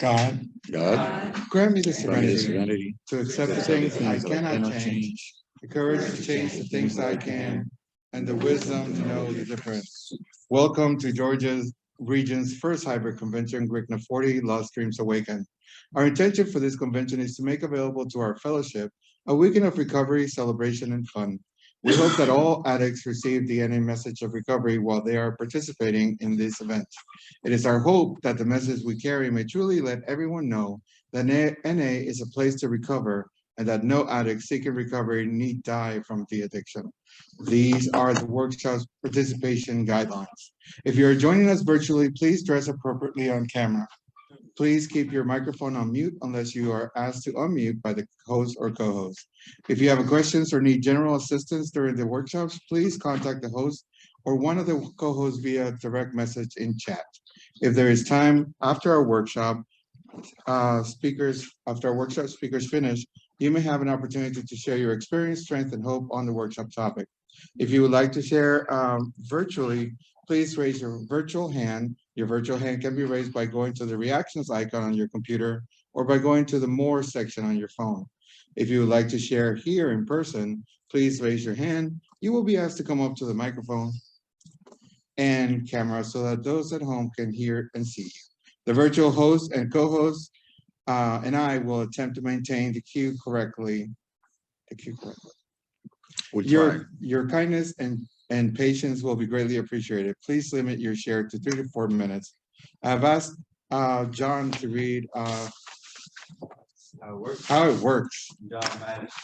God, God, grant me the grant me the serenity serenity to accept the things that I cannot change, the courage to change the things I can, and the wisdom to know the difference. Welcome to Georgia's region's first hybrid convention, GRCNA 40 Lost Streams Awaken. Our intention for this convention is to make available to our fellowship a weekend of recovery, celebration, and fun. We hope that all addicts receive the NA message of recovery while they are participating in this event. It is our hope that the message we carry may truly let everyone know that NA is a place to recover and that no addict seeking recovery need die from the addiction. These are the workshop's participation guidelines. If you are joining us virtually, please dress appropriately on camera. Please keep your microphone on mute unless you are asked to unmute by the host or co-host. If you have questions or need general assistance during the workshops, please contact the host or one of the co-hosts via direct message in chat. If there is time after our workshop speakers finish, you may have an opportunity to share your experience, strength, and hope on the workshop topic. If you would like to share virtually, please raise your virtual hand. Your virtual hand can be raised by going to the reactions icon on your computer or by going to the more section on your phone. If you would like to share here in person, please raise your hand. You will be asked to come up to the microphone and camera so that those at home can hear and see you. The virtual host and co-host and I will attempt to maintain the queue correctly. Your kindness and patience will be greatly appreciated. Please limit your share to 3 to 4 minutes. I've asked John to read how it works.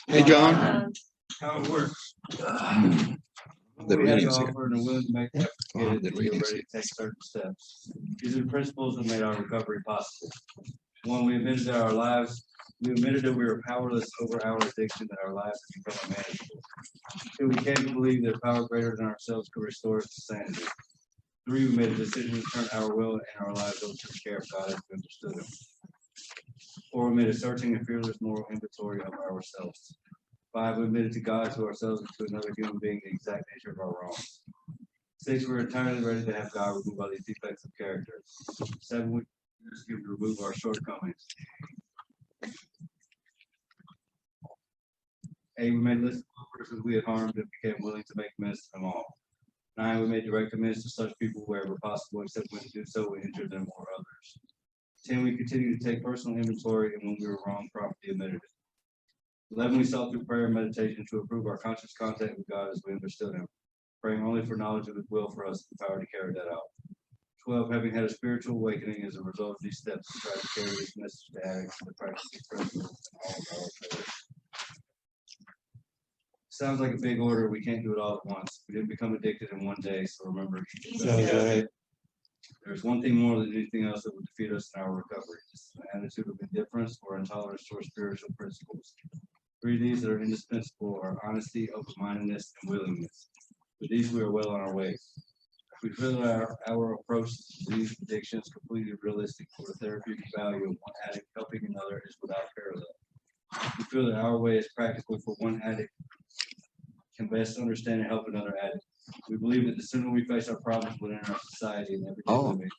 Hey, John. How it works. The We have readings to here. offer and are willing to make the effort to get it, The and we are readings ready to take certain steps. These are the principles that made our recovery possible. One, we admitted that we were powerless over our addiction, that our lives had become unmanageable. Two, we came to believe that a power greater than ourselves could restore us to sanity. Three, we made a decision to turn our will and our lives over to the care of God as we understood Him. Four, we made a searching and fearless moral inventory of ourselves. Five, we admitted to God, to ourselves, and to another human being the exact nature of our wrongs. Six, we were entirely ready to have God remove all these defects of character. Seven, we to remove our shortcomings. Eight, we made a list of all persons we had harmed and became willing to make amends to them all. Nine, we made direct amends to such people wherever possible, except when to do so we injured them or others. 10, we continued to take personal inventory, and when we were wrong, promptly admitted it. 11, we sought through prayer and meditation to improve our conscious contact with God as we understood Him, praying only for knowledge of His will for us and the power to carry that out. 12, having had a spiritual awakening as a result of these steps, we tried to carry this message to addicts and to practice these principles in all of our affairs. Sounds like a big order. We can't do it all at once. We didn't become addicted in one day, so remember, there's one thing more than anything else that would defeat us in our recovery. It's an attitude of indifference or intolerance towards spiritual principles. Three of these that are indispensable are honesty, open-mindedness, and willingness. With these, we are well on our way. We feel that our approach to these addictions completely realistic for the therapeutic value of one addict helping another is without parallel. We feel that our way is practical for one addict can best understand and help another addict. We believe that the sooner we face our problems within our society and everyday living,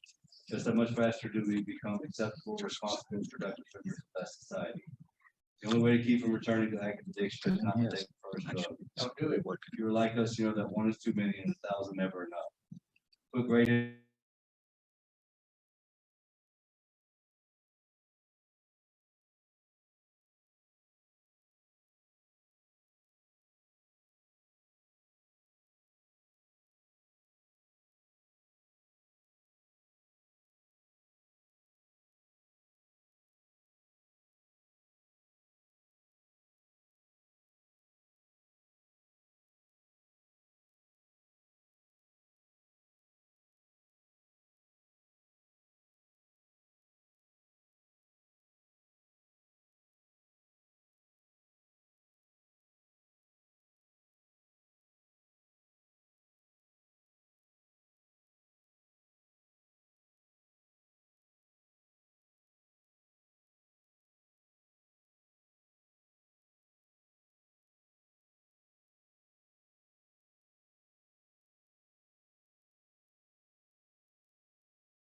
just how much faster do we become acceptable, responsible, and productive members of that society. The only way to keep from returning to active addiction is not to take the first drug. If you are like us, you know that one is too many and 1,000 never enough. Put great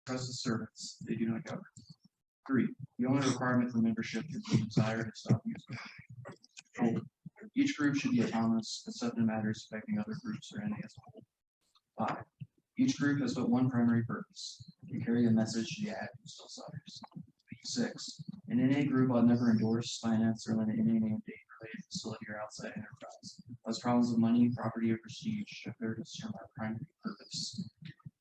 as the servants, they do not govern. 3, the only requirement for membership is the desire to stop using. 4, each group should be autonomous, except in matters affecting other groups or NA as a whole. 5, each group has but one primary purpose, to carry a message to the addict who still suffers. 6, an NA group ought never endorse, finance, or lend an NA name date related facility or outside enterprise. Thus problems of money, property, or prestige should bear to serve our primary purpose.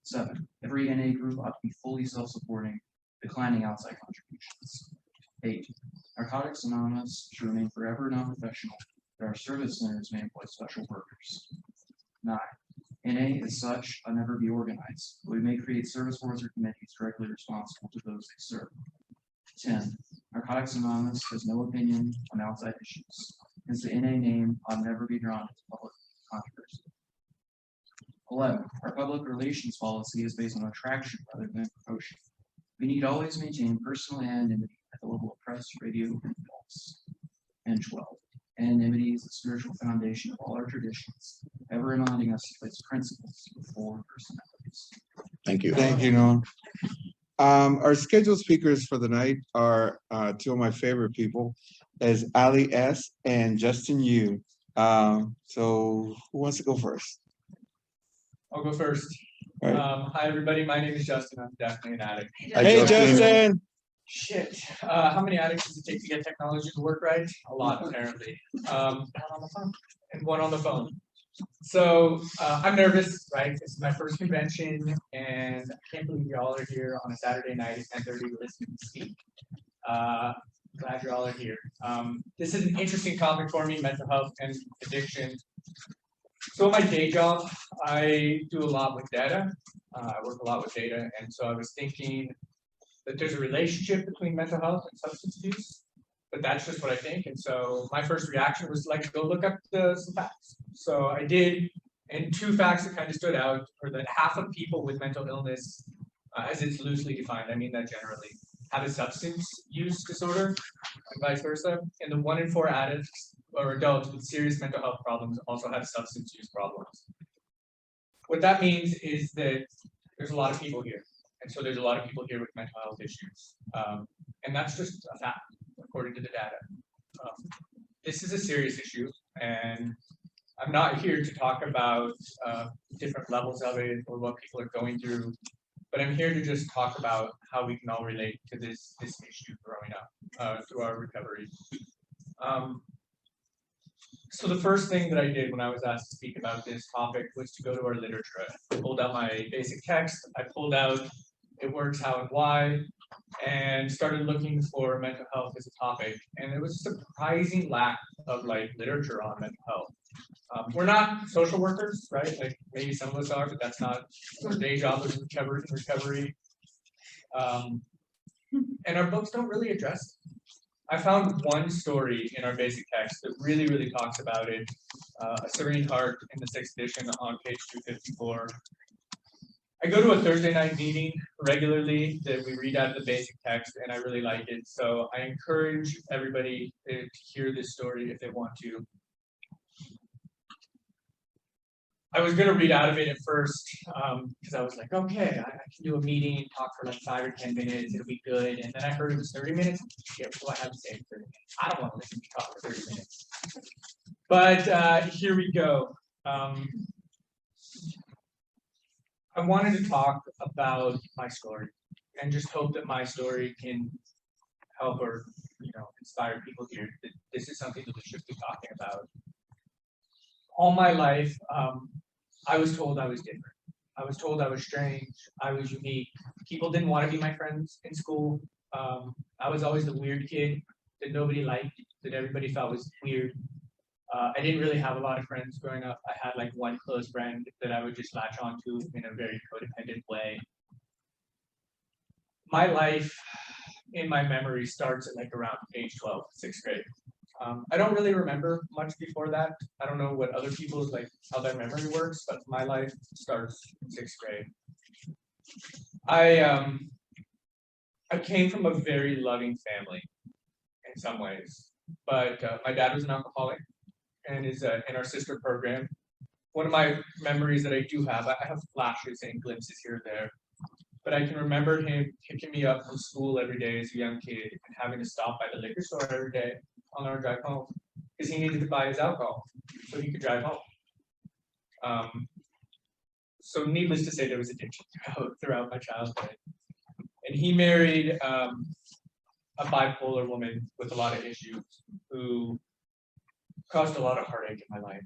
7, every NA group ought to be fully self-supporting, declining outside contributions. 8, Narcotics Anonymous should remain forever non-professional, but our service centers may employ special workers. 9, NA as such ought never be organized, but we may create service boards or committees directly responsible to those they serve. 10, Narcotics Anonymous has no opinion on outside issues, hence the NA name ought never be drawn into public controversy. 11, our public relations policy is based on attraction rather than promotion. We need always maintain personal anonymity at the level of press, radio, and films. And 12, anonymity is the spiritual foundation of all our traditions, ever reminding us to place principles before personalities. Thank you. Thank you, Noah. Our scheduled speakers for the night are two of my favorite people, as Ali S. and Justin Yu. So who wants to go first? I'll go first. All right. Hi, everybody. My name is Justin. I'm definitely an addict. Hey, Justin. Shit. How many addicts does it take to get technology to work right? A lot, apparently. And one on the phone. So I'm nervous, right? This is my first convention, and I can't believe y'all are here on a Saturday night at 10:30 listening to speak. Glad you all are here. This is an interesting topic for me, mental health and addiction. So my day job, I do a lot with data. I work a lot with data, and so I was thinking that there's a relationship between mental health and substance use, but that's just what I think. And so my first reaction was like, go look up some facts. So I did, and two facts that kind of stood out are that half of people with mental illness, as it's loosely defined, I mean that generally, have a substance use disorder, and vice versa. And the 1 in 4 addicts or adults with serious mental health problems also have substance use problems. What that means is that there's a lot of people here. And so there's a lot of people here with mental health issues. And that's just a fact, according to the data. This is a serious issue, and I'm not here to talk about different levels of it or what people are going through, but I'm here to just talk about how we can all relate to this issue growing up through our recovery. So the first thing that I did when I was asked to speak about this topic was to go to our literature. I pulled out my basic text, I pulled out It Works, How and Why, and started looking for mental health as a topic. And there was a surprising lack of literature on mental health. We're not social workers, right? Like maybe some of us are, but that's not our day job is recovery. And our books don't really address it. I found one story in our basic text that really, really talks about it. A Serene Heart in the 6th edition on page 254. I go to a Thursday night meeting regularly that we read out of the basic text, and I really like it. So I encourage everybody to hear this story if they want to. I was going to read out of it at first because I was like, okay, I can do a meeting, talk for 5 or 10 minutes, it'll be good. And then I heard it was 30 minutes. Yeah, what do I have to say in 30 minutes? I don't want to listen to talk for 30 minutes. But here we go. I wanted to talk about my story and just hope that my story can help or inspire people here. That this is something that we should be talking about. All my life, I was told I was different. I was told I was strange. I was unique. People didn't want to be my friends in school. I was always the weird kid that nobody liked, that everybody thought was weird. I didn't really have a lot of friends growing up. I had one close friend that I would just latch onto in a very codependent way. My life in my memory starts at around age 12, 6th grade. I don't really remember much before that. I don't know what other people's how their memory works, but my life starts in 6th grade. I came from a very loving family in some ways, but my dad was an alcoholic and is in our sister program. One of my memories that I do have, I have flashes and glimpses here and there. but I can remember him picking me up from school every day as a young kid and having to stop by the liquor store every day on our drive home because he needed to buy his alcohol so he could drive home. So needless to say, there was addiction throughout my childhood. And he married a bipolar woman with a lot of issues who caused a lot of heartache in my life.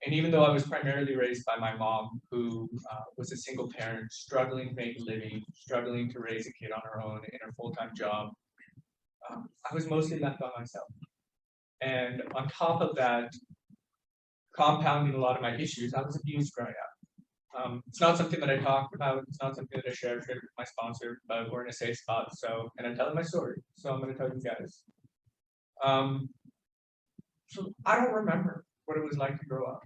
And even though I was primarily raised by my mom, who was a single parent, struggling to make a living, struggling to raise a kid on her own in her full-time job, I was mostly left by myself. And on top of that, compounding a lot of my issues, I was abused growing up. It's not something that I talked about. It's not something that I shared with my sponsor, but we're in a safe spot. So, and I'm telling my story, so I'm going to tell you guys. So I don't remember what it was like to grow up.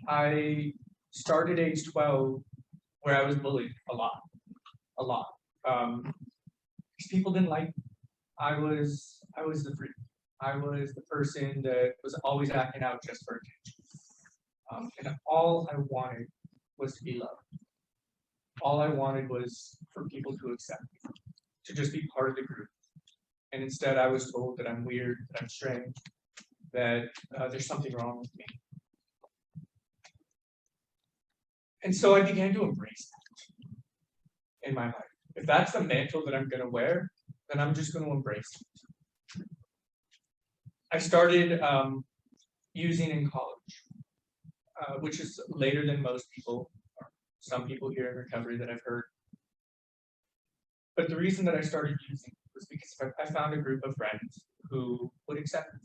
I started age 12 where I was bullied a lot. Because people didn't like me. I was the freak. I was the person that was always acting out just for attention. And all I wanted was to be loved. All I wanted was for people to accept me, to just be part of the group. And instead I was told that I'm weird, that I'm strange, that there's something wrong with me. And so I began to embrace that in my life. If that's the mantle that I'm going to wear, then I'm just going to embrace it. I started using in college, which is later than most people, some people here in recovery that I've heard. But the reason that I started using was because I found a group of friends who would accept me.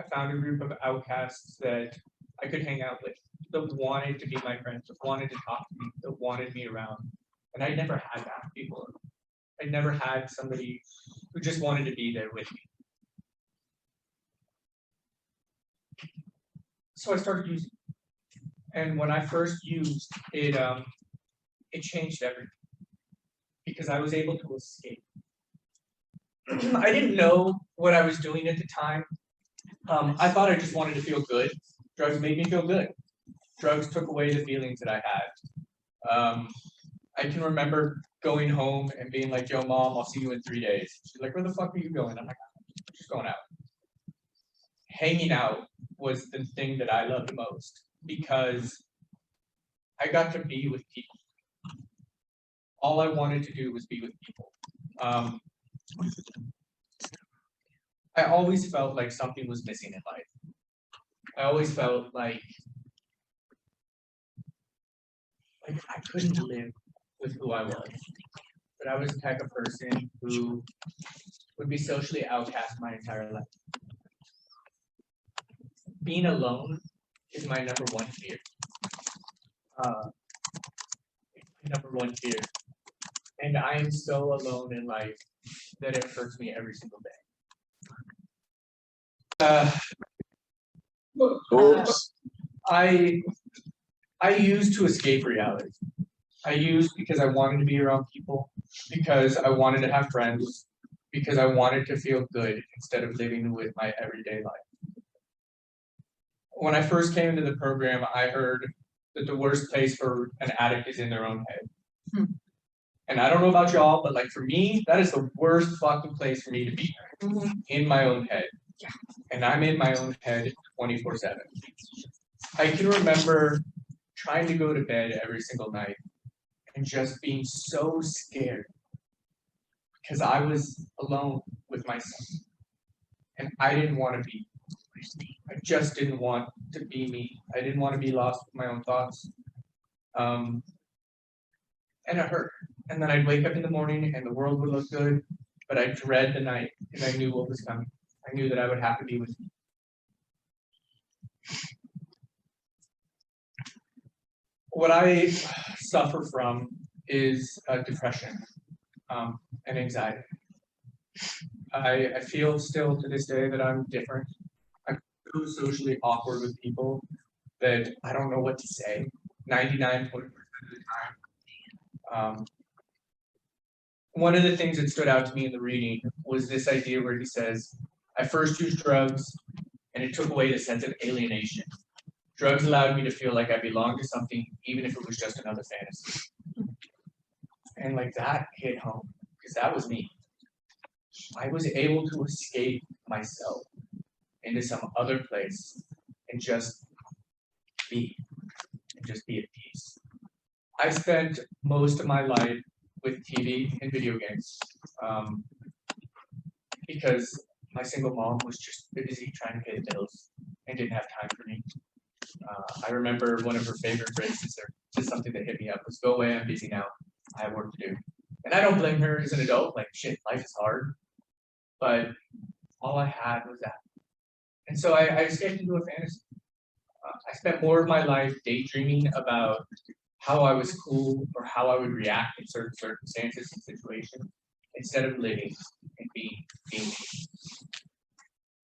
I found a group of outcasts that I could hang out with, that wanted to be my friends, that wanted to talk to me, that wanted me around. And I never had that before. I never had somebody who just wanted to be there with me. So I started using it. And when I first used it, it changed everything because I was able to escape. I didn't know what I was doing at the time. I thought I just wanted to feel good. Drugs made me feel good. Drugs took away the feelings that I had. I can remember going home and being like, "Yo, Mom, I'll see you in 3 days." She's like, "Where the fuck are you going?" I'm like, "I'm just going out." Hanging out was the thing that I loved most because I got to be with people. All I wanted to do was be with people. I always felt like something was missing in life. I always felt like I couldn't live with who I was. But I was the type of person who would be socially outcast my entire life. Being alone is my number one fear. Number one fear. And I am so alone in life that it hurts me every single day. Oops. I used to escape reality. I used because I wanted to be around people, because I wanted to have friends, because I wanted to feel good instead of living with my everyday life. When I first came into the program, I heard that the worst place for an addict is in their own head. And I don't know about y'all, but like for me, that is the worst fucking place for me to be, in my own head. Yeah. And I'm in my own head 24/7. I can remember trying to go to bed every single night and just being so scared because I was alone with myself and I didn't want to be. I just didn't want to be me. I didn't want to be lost with my own thoughts. And it hurt. And then I'd wake up in the morning and the world would look good, but I dread the night because I knew what was coming. I knew that I would have to be with you. What I suffer from is depression and anxiety. I feel still to this day that I'm different. I'm so socially awkward with people that I don't know what to say 99% of the time. One of the things that stood out to me in the reading was this idea where he says, I first used drugs and it took away the sense of alienation. Drugs allowed me to feel like I belonged to something, even if it was just another fantasy. And like that hit home because that was me. I was able to escape myself into some other place and just be, at peace. I spent most of my life with TV and video games because my single mom was just busy trying to pay the bills and didn't have time for me. I remember one of her favorite phrases, or just something that hit me up, was "Go away, I'm busy now. I have work to do." And I don't blame her as an adult. Like, shit, life is hard. But all I had was that. And so I escaped into a fantasy. I spent more of my life daydreaming about how I was cool or how I would react in certain circumstances and situations instead of living and being me.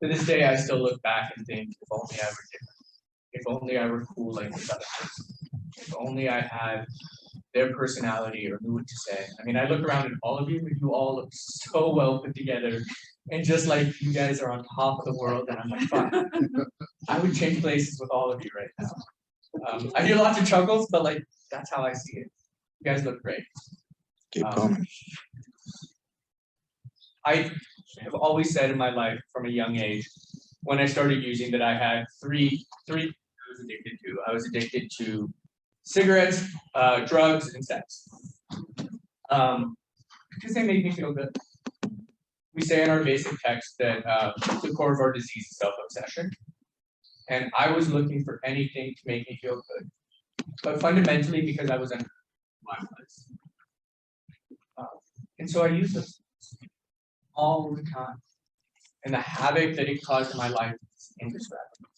To this day, I still look back and think, if only I were different. If only I were cool like this other person. If only I had their personality or knew what to say. I mean, I look around at all of you, and you all look so well put together. And just like you guys are on top of the world, and I'm like, fuck, I would change places with all of you right now. I hear lots of chuckles, but like, that's how I see it. You guys look great. Keep coming. I have always said in my life from a young age, when I started using, that I had three I was addicted to. I was addicted to cigarettes, drugs, and sex. Because they made me feel good. We say in our basic text that the core of our disease is self-obsession. And I was looking for anything to make me feel good. But fundamentally, because I was under my place. And so I used them all the time. And the havoc that it caused in my life is indescribable.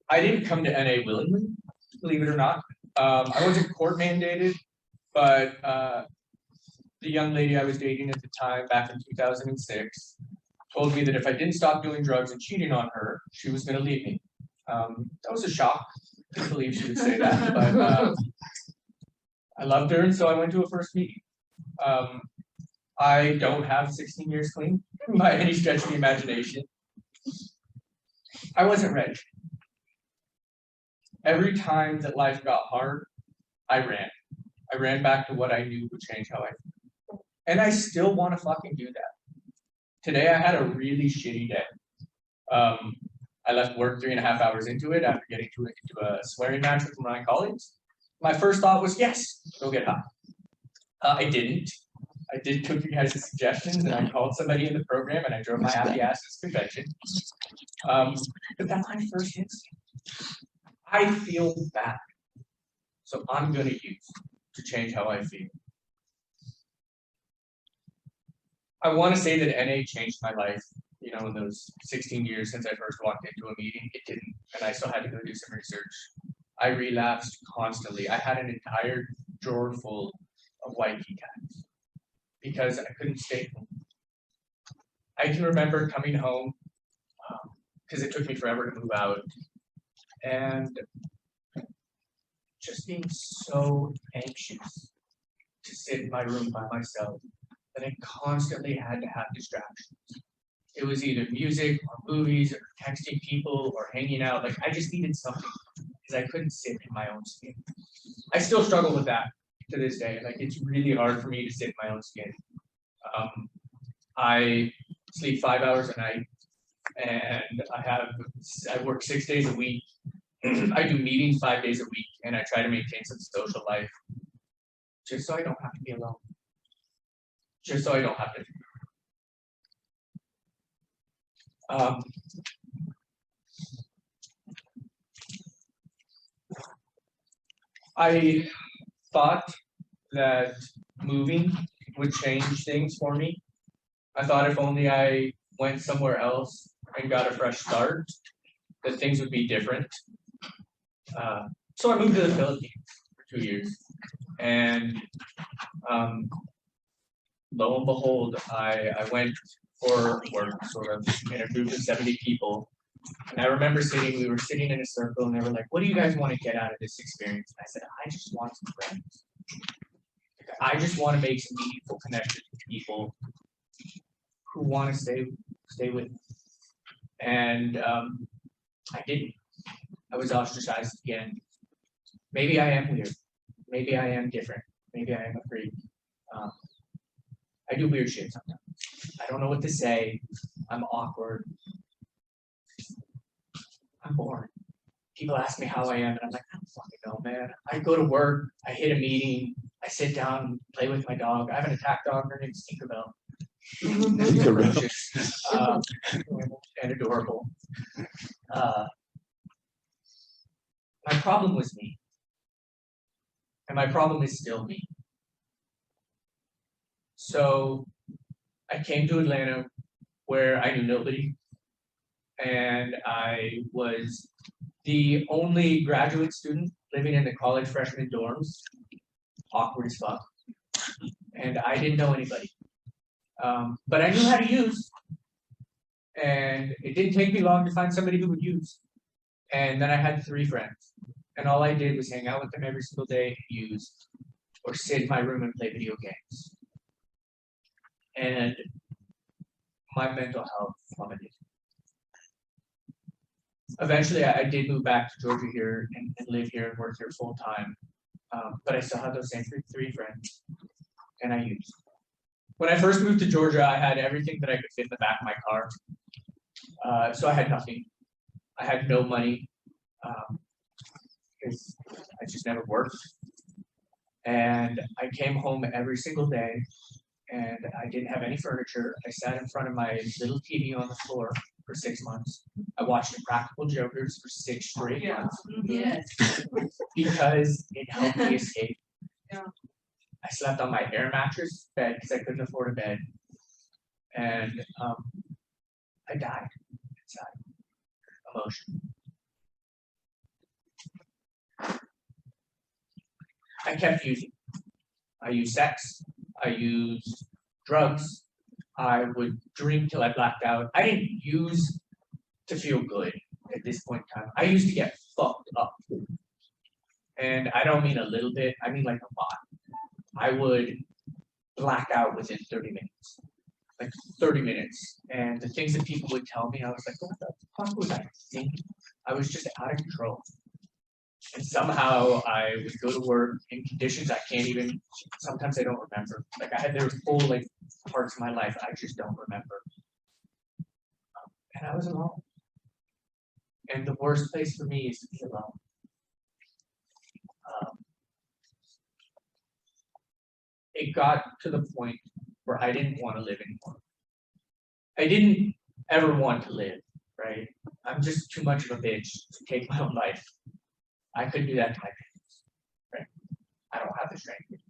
I didn't come to NA willingly, believe it or not. I wasn't court mandated, but the young lady I was dating at the time, back in 2006, told me that if I didn't stop doing drugs and cheating on her, she was going to leave me. That was a shock. I couldn't believe she would say that, but I loved her, and so I went to a first meeting. I don't have 16 years clean by any stretch of the imagination. I wasn't ready. Every time that life got hard, I ran. I ran back to what I knew would change how I feel. And I still want to fucking do that. Today I had a really shitty day. I left work 3.5 hours into it after getting into a swearing match with my colleagues. My first thought was, yes, go get high. I didn't. I did took you guys' suggestions, and I called somebody in the program, and I drove my happy ass to this convention. But that's my first instinct. I feel bad, so I'm going to use to change how I feel. I want to say that NA changed my life, you know, in those 16 years since I first walked into a meeting. It didn't, and I still had to go do some research. I relapsed constantly. I had an entire drawer full of white key tags because I couldn't stay home. I can remember coming home because it took me forever to move out, and just being so anxious to sit in my room by myself that I constantly had to have distractions. It was either music or movies or texting people or hanging out. Like, I just needed something because I couldn't sit in my own skin. I still struggle with that to this day. Like, it's really hard for me to sit in my own skin. I sleep 5 hours a night, and I work 6 days a week. I do meetings 5 days a week, and I try to maintain some social life just so I don't have to be alone. Just so I don't have to. I thought that moving would change things for me. I thought if only I went somewhere else and got a fresh start, that things would be different. So I moved to the Philippines for 2 years, and lo and behold, I went for work, sort of, in a group of 70 people. And I remember we were sitting in a circle, and they were like, what do you guys want to get out of this experience? And I said, I just want some friends. I just want to make some meaningful connections with people who want to stay with me. And I didn't. I was ostracized again. Maybe I am weird. Maybe I am different. Maybe I am a freak. I do weird shit sometimes. I don't know what to say. I'm awkward. I'm boring. People ask me how I am, and I'm like, I don't fucking know, man. I go to work, I hit a meeting, I sit down, play with my dog. I have an attack dog, her name's Tinkerbell. And adorable. My problem was me. And my problem is still me. So I came to Atlanta where I knew nobody. And I was the only graduate student living in the college freshman dorms. Awkward as fuck. And I didn't know anybody. But I knew how to use. And it didn't take me long to find somebody who would use. And then I had 3 friends. And all I did was hang out with them every single day and use, or sit in my room and play video games. And my mental health plummeted. Eventually, I did move back to Georgia here and live here and work here full time. But I still had those same 3 friends, and I used. When I first moved to Georgia, I had everything that I could fit in the back of my car. So I had nothing. I had no money because I just never worked. And I came home every single day, and I didn't have any furniture. I sat in front of my little TV on the floor for 6 months. I watched Impractical Jokers for 6 straight months. Yes. Because it helped me escape. Yeah. I slept on my air mattress bed because I couldn't afford a bed. And I died inside. Emotion. I kept using. I used sex. I used drugs. I would drink till I blacked out. I didn't use to feel good at this point in time. I used to get fucked up. And I don't mean a little bit, I mean like a lot. I would black out within 30 minutes. Like 30 minutes. And the things that people would tell me, I was like, what the fuck was I thinking? I was just out of control. And somehow I would go to work in conditions I can't even, sometimes I don't remember. Like there was whole like parts of my life I just don't remember. And I was alone. And the worst place for me is to be alone. It got to the point where I didn't want to live anymore. I didn't ever want to live, right? I'm just too much of a bitch to take my own life. I could do that to my parents, right? I don't have the strength to do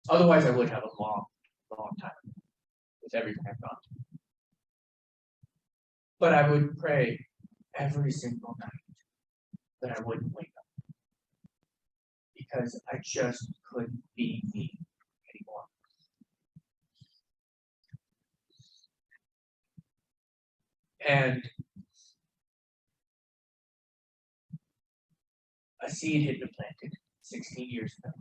that. Otherwise, I would have a long, long time with everything I've gone through. But I would pray every single night that I wouldn't wake up because I just couldn't be me anymore. And a seed had been planted 16 years ago.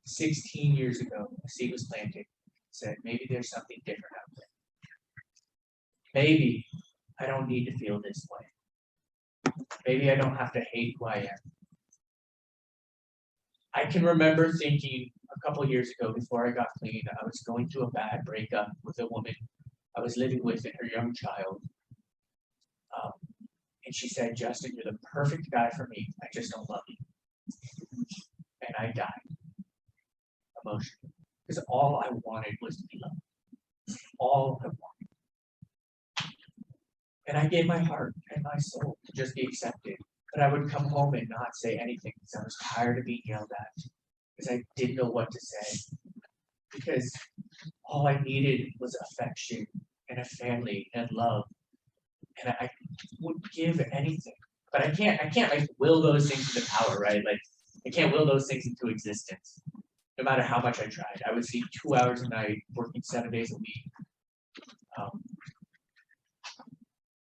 16 years ago, a seed was planted. Said, maybe there's something different out there. Maybe I don't need to feel this way. Maybe I don't have to hate who I am. I can remember thinking a couple years ago before I got clean, I was going through a bad breakup with a woman I was living with and her young child. And she said, Justin, you're the perfect guy for me. I just don't love you. And I died emotionally. Because all I wanted was to be loved. All I wanted. And I gave my heart and my soul to just be accepted. But I would come home and not say anything because I was tired of being yelled at. Because I didn't know what to say. Because all I needed was affection and a family and love. And I would give anything. But I can't like will those things into power, right? Like I can't will those things into existence. No matter how much I tried. I would sleep 2 hours a night, working 7 days a week.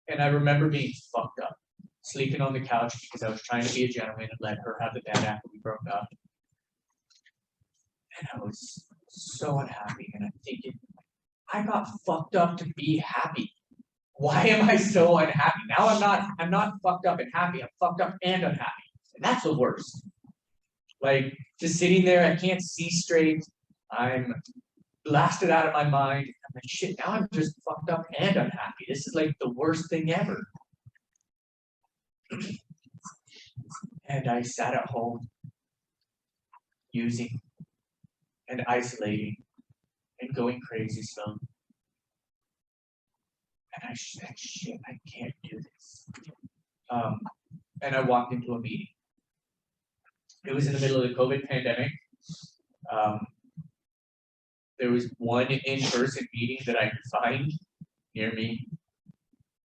And I remember being fucked up, sleeping on the couch because I was trying to be a gentleman and let her have the bed after we broke up. And I was so unhappy. And I'm thinking, I got fucked up to be happy. Why am I so unhappy? Now I'm not fucked up and happy. I'm fucked up and unhappy. And that's the worst. Like just sitting there, I can't see straight. I'm blasted out of my mind. I'm like, shit, now I'm just fucked up and unhappy. This is like the worst thing ever. And I sat at home using and isolating and going crazy some. And I said, shit, I can't do this. And I walked into a meeting. It was in the middle of the COVID pandemic. There was one in-person meeting that I could find near me.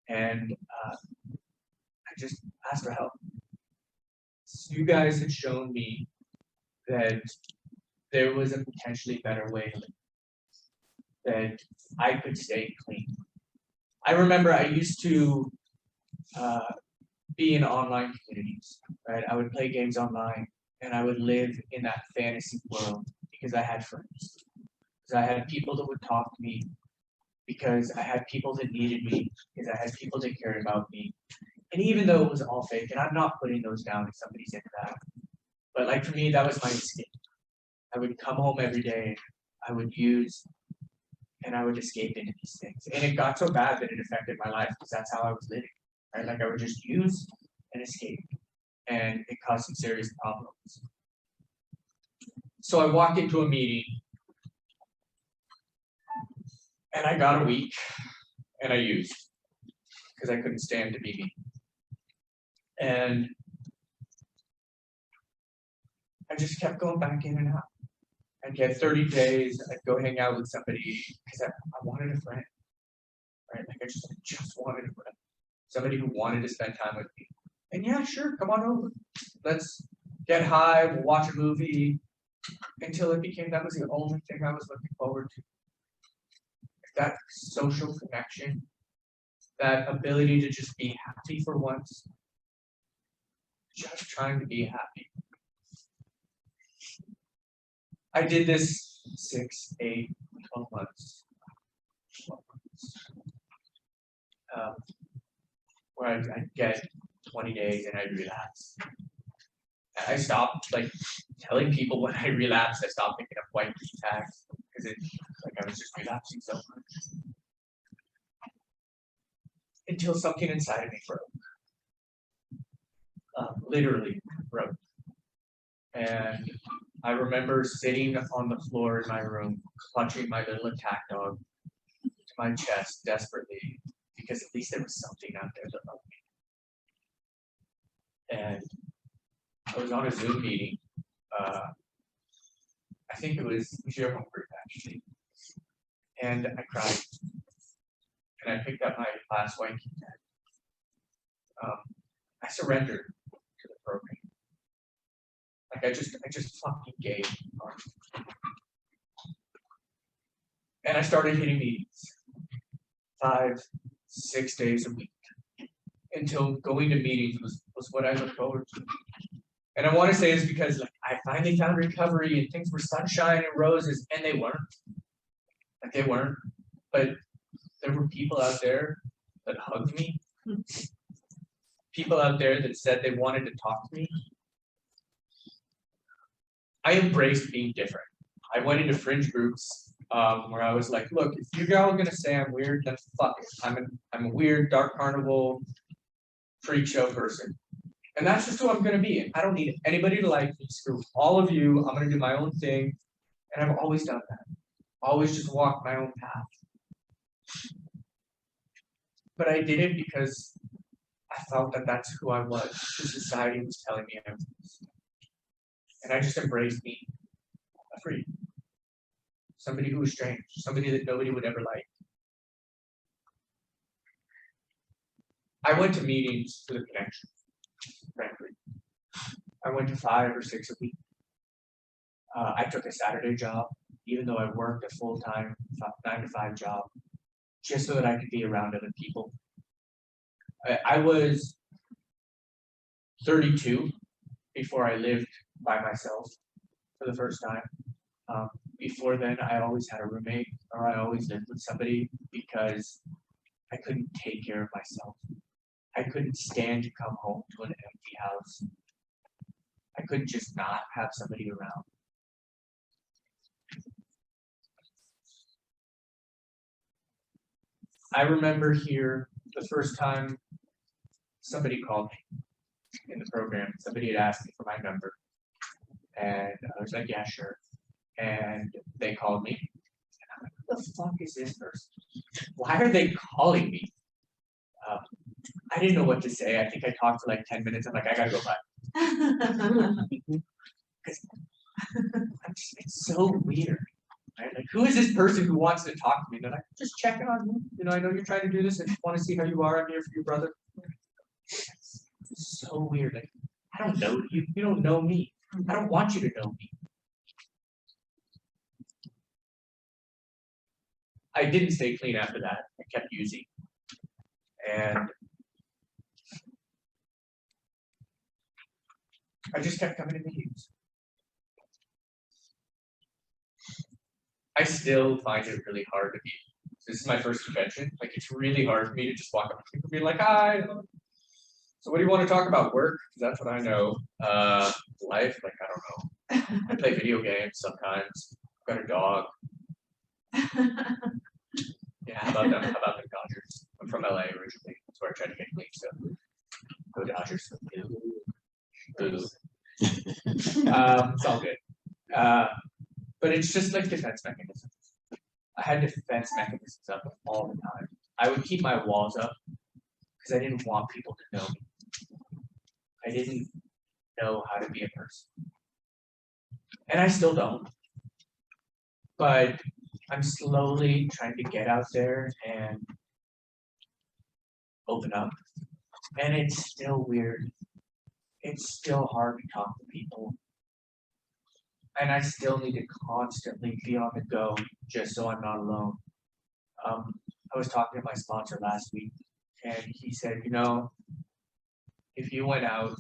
And I just asked for help. So you guys had shown me that there was a potentially better way to live, that I could stay clean. I remember I used to be in online communities, right? I would play games online and I would live in that fantasy world because I had friends. Because I had people that would talk to me, because I had people that needed me, because I had people that cared about me. And even though it was all fake, and I'm not putting those down if somebody's into that, but like for me, that was my escape. I would come home every day, I would use, and I would escape into these things. And it got so bad that it affected my life because that's how I was living, right? Like I would just use and escape, and it caused some serious problems. So I walked into a meeting, and I got a week, and I used, because I couldn't stand to be me. And I just kept going back in and out. I'd get 30 days, I'd go hang out with somebody, because I wanted a friend, right? Like I just wanted a friend. Somebody who wanted to spend time with me. And yeah, sure, come on over. Let's get high, we'll watch a movie, until it became, that was the only thing I was looking forward to. That social connection, that ability to just be happy for once, just trying to be happy. I did this 6, 8, 12 months. 12 months. Where I'd get 20 days and I'd relapse. I stopped like telling people when I relapsed. I stopped picking up white tags because it like I was just relapsing so much. Until something inside of me broke. Literally broke. And I remember sitting on the floor in my room, clutching my little attack dog to my chest desperately, because at least there was something out there that loved me. And I was on a Zoom meeting. I think it was your home group actually. And I cried. And I picked up my last white key tag. I surrendered to the program. Like I just fucking gave. And I started hitting meetings 5, 6 days a week until going to meetings was what I looked forward to. And I want to say it's because like I finally found recovery and things were sunshine and roses, and they weren't. Like they weren't. But there were people out there that hugged me. People out there that said they wanted to talk to me. I embraced being different. I went into fringe groups where I was like, look, if you're all gonna say I'm weird, then fuck it. I'm a weird, dark carnival, freak show person. And that's just who I'm gonna be. I don't need anybody to like me. Screw all of you. I'm gonna do my own thing. And I've always done that. Always just walked my own path. But I did it because I felt that that's who I was. The society was telling me I was. And I just embraced me. A freak. Somebody who was strange. Somebody that nobody would ever like. I went to meetings for the connection, frankly. I went to 5 or 6 a week. I took a Saturday job, even though I worked a full-time 9 to 5 job, just so that I could be around other people. I was 32 before I lived by myself for the first time. Before then, I always had a roommate, or I always lived with somebody because I couldn't take care of myself. I couldn't stand to come home to an empty house. I couldn't just not have somebody around. I remember here the first time somebody called me in the program. Somebody had asked me for my number, and I was like, "Yeah, sure." And they called me, and I'm like, "Who the fuck is this person? Why are they calling me?" I didn't know what to say. I think I talked for like 10 minutes. I'm like, "I gotta go back." It's so weird. Right? Like, who is this person who wants to talk to me? They're like, "Just checking on you. You know, I know you're trying to do this. I just want to see how you are. I'm here for your brother." It's so weird. Like, I don't know you. You don't know me. I don't want you to know me. I didn't stay clean after that. I kept using. And I just kept coming to meetings. I still find it really hard to be. This is my first convention. Like, it's really hard for me to just walk up to people and be like, "Hi. So what do you want to talk about? Work?" Because that's what I know. Life? Like, I don't know. I play video games sometimes. I've got a dog. Yeah, how about them? How about the Dodgers? I'm from LA originally. That's where I tried to get clean. So go Dodgers. Boo. It's all good. But it's just like defense mechanisms. I had defense mechanisms up all the time. I would keep my walls up because I didn't want people to know me. I didn't know how to be a person. And I still don't. But I'm slowly trying to get out there and open up. And it's still weird. It's still hard to talk to people. And I still need to constantly be on the go just so I'm not alone. I was talking to my sponsor last week, and he said, "You know, if you went out,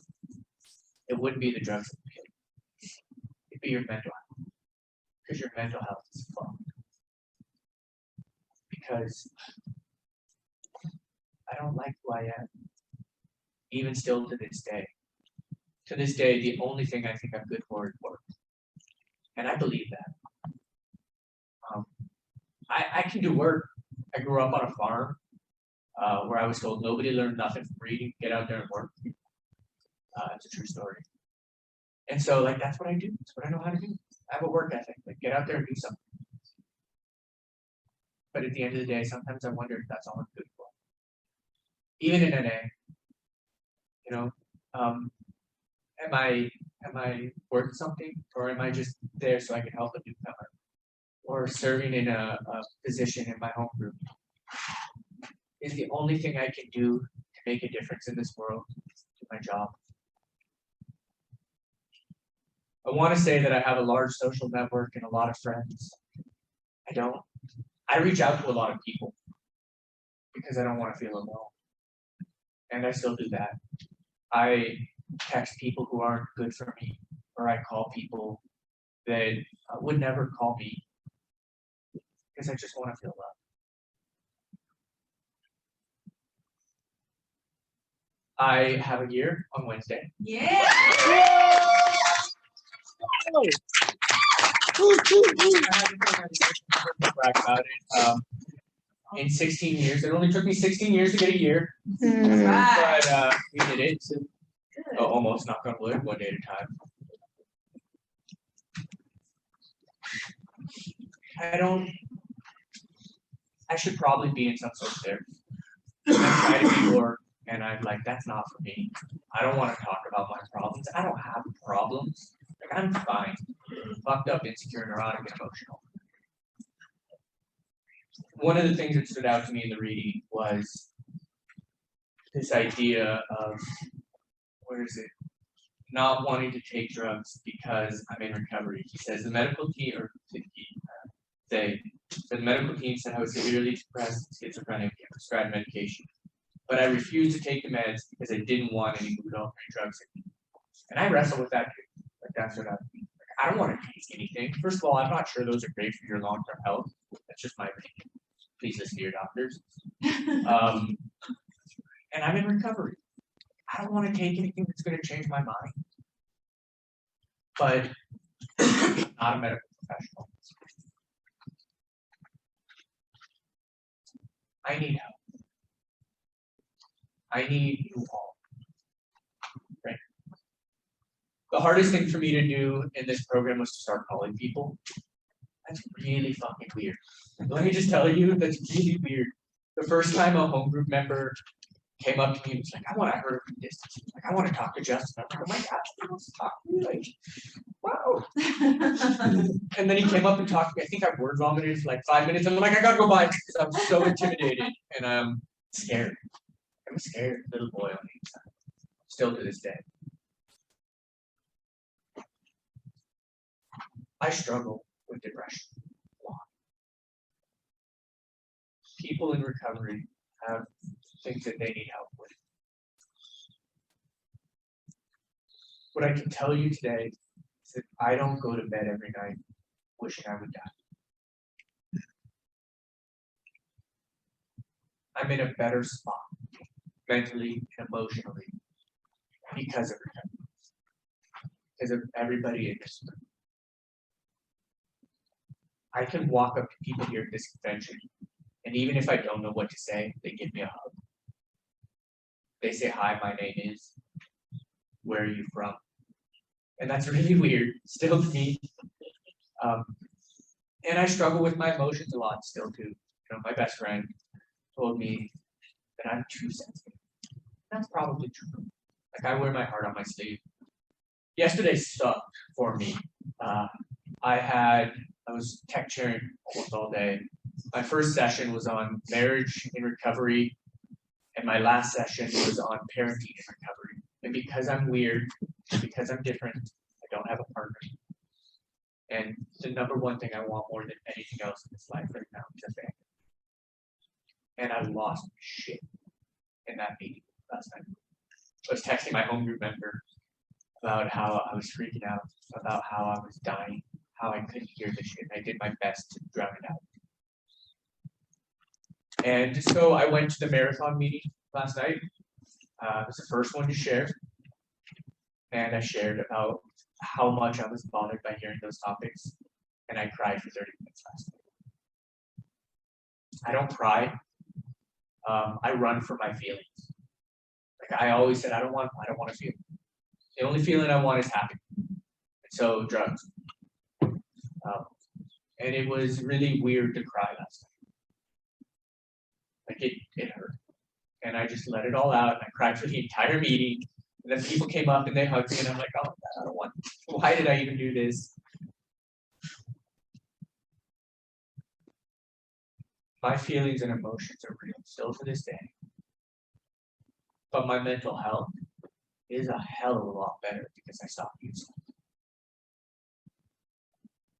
it wouldn't be the drugs that would kill you. It'd be your mental health. Because your mental health is fucked. Because I don't like who I am. Even still to this day. To this day, the only thing I think I'm good for is work. And I believe that. I can do work. I grew up on a farm where I was told nobody learned nothing from reading. Get out there and work. It's a true story. And so, like, that's what I do. That's what I know how to do. I have a work ethic. Like, get out there and do something. But at the end of the day, sometimes I wonder if that's all I'm good for. Even in NA, you know, am I worth something, or am I just there so I can help a newcomer, or serving in a position in my home group? Is the only thing I can do to make a difference in this world do my job. I want to say that I have a large social network and a lot of friends. I don't. I reach out to a lot of people because I don't want to feel alone. And I still do that. I text people who aren't good for me, or I call people that would never call me because I just want to feel loved. I have a year on Wednesday. Yeah. Brag about it. In 16 years, it only took me 16 years to get a year, but we did it. So, almost, knock on wood, one day at a time. I should probably be in some sort of therapy. I try to be more, and I'm like, that's not for me. I don't want to talk about my problems. I don't have problems. Like, I'm fine. Fucked up, insecure, neurotic, and emotional. One of the things that stood out to me in the reading was this idea of, not wanting to take drugs because I'm in recovery. He says the medical team, the medical team said I was severely depressed, schizophrenic, and prescribed medication. But I refused to take the meds because I didn't want any mood-altering drugs in me. And I wrestle with that too. Like, that's what I don't want to take anything. First of all, I'm not sure those are great for your long-term health. That's just my opinion. Please listen to your doctors. And I'm in recovery. I don't want to take anything that's going to change my mind. but not a medical professional. I need help. I need you all. Right? The hardest thing for me to do in this program was to start calling people. That's really fucking weird. Let me just tell you, that's really weird. The first time a home group member came up to me and was like, I want to hurt from distance. Like, I want to talk to Justin. I'm like, oh my gosh, he wants to talk to me. Like, wow. And then he came up and talked to me. I think I word vomited for like 5 minutes. And I'm like, I gotta go by because I'm so intimidated and I'm scared. I'm a scared little boy on the inside. Still to this day. I struggle with depression a lot. People in recovery have things that they need help with. What I can tell you today is that I don't go to bed every night wishing I would die. I'm in a better spot, mentally and emotionally, because of recovery, because of everybody in this room. I can walk up to people here at this convention, and even if I don't know what to say, they give me a hug. They say, hi, my name is, where are you from? And that's really weird, still to me. And I struggle with my emotions a lot still too. You know, my best friend told me that I'm too sensitive. That's probably true. Like, I wear my heart on my sleeve. Yesterday sucked for me. I was tech chairing almost all day. My first session was on marriage in recovery, and my last session was on parenting in recovery. And because I'm weird, because I'm different, I don't have a partner. And the number one thing I want more than anything else in this life right now is a family. And I lost shit in that meeting last night. I was texting my home group member about how I was freaking out, about how I was dying, how I couldn't hear the shit. I did my best to drown it out. And so I went to the marathon meeting last night. It was the first one to share. And I shared about how much I was bothered by hearing those topics. And I cried for 30 minutes last night. I don't cry. I run for my feelings. Like I always said, I don't want to feel. The only feeling I want is happy. And so drugs. And it was really weird to cry last night. Like it hurt. And I just let it all out. And I cried for the entire meeting. And then people came up and they hugged me. And I'm like, oh, I don't want, why did I even do this? My feelings and emotions are real still to this day. But my mental health is a hell of a lot better because I stopped using it.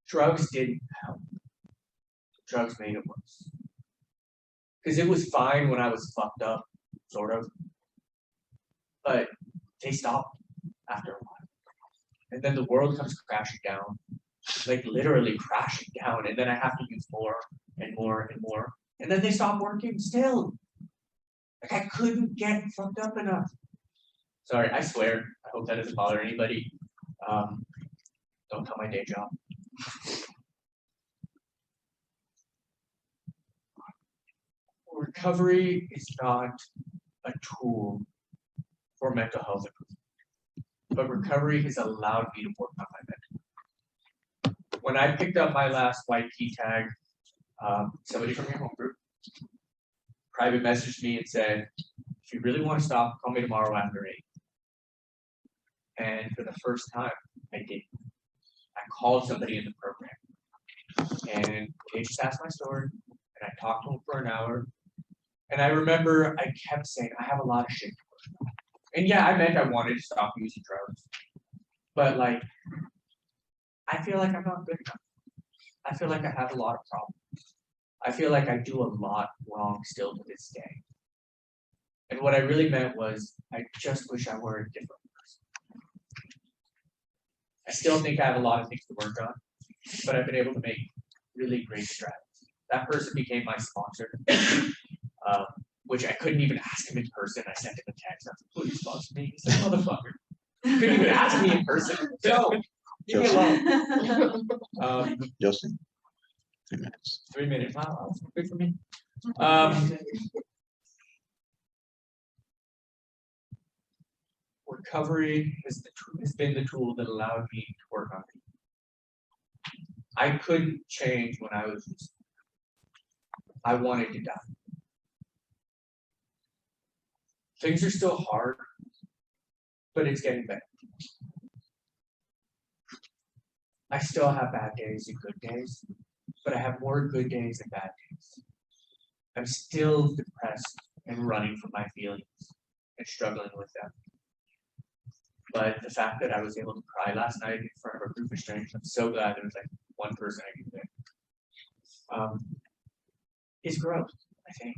Drugs didn't help. Drugs made it worse. Because it was fine when I was fucked up, sort of. But they stopped after a while. And then the world comes crashing down. Like literally crashing down. And then I have to use more and more and more. And then they stop working still. Like I couldn't get fucked up enough. Sorry, I swear. I hope that doesn't bother anybody. Don't tell my day job. Recovery is not a tool for mental health improvement, but recovery has allowed me to work on my mental. When I picked up my last white key tag, somebody from your home group private messaged me and said, if you really want to stop, call me tomorrow after 8. And for the first time, I did. I called somebody in the program and they just asked my story and I talked to them for an hour. And I remember I kept saying, I have a lot of shit to work on. And yeah, I meant I wanted to stop using drugs. But like, I feel like I'm not good enough. I feel like I have a lot of problems. I feel like I do a lot wrong still to this day. And what I really meant was, I just wish I were a different person. I still think I have a lot of things to work on, but I've been able to make really great strides. That person became my sponsor, which I couldn't even ask him in person. I sent him a text. I was like, please sponsor me. He's like, motherfucker. Couldn't even ask me in person. So Justin, Justin, Justin. 3 minutes. 3 minutes, wow, that's good for me. Recovery has been the tool that allowed me to work on it. I couldn't change when I was, I wanted to die. Things are still hard, but it's getting better. I still have bad days and good days, but I have more good days than bad days. I'm still depressed and running from my feelings and struggling with them. But the fact that I was able to cry last night in front of a group of strangers, I'm so glad there was like one person I could pick. Is growth, I think.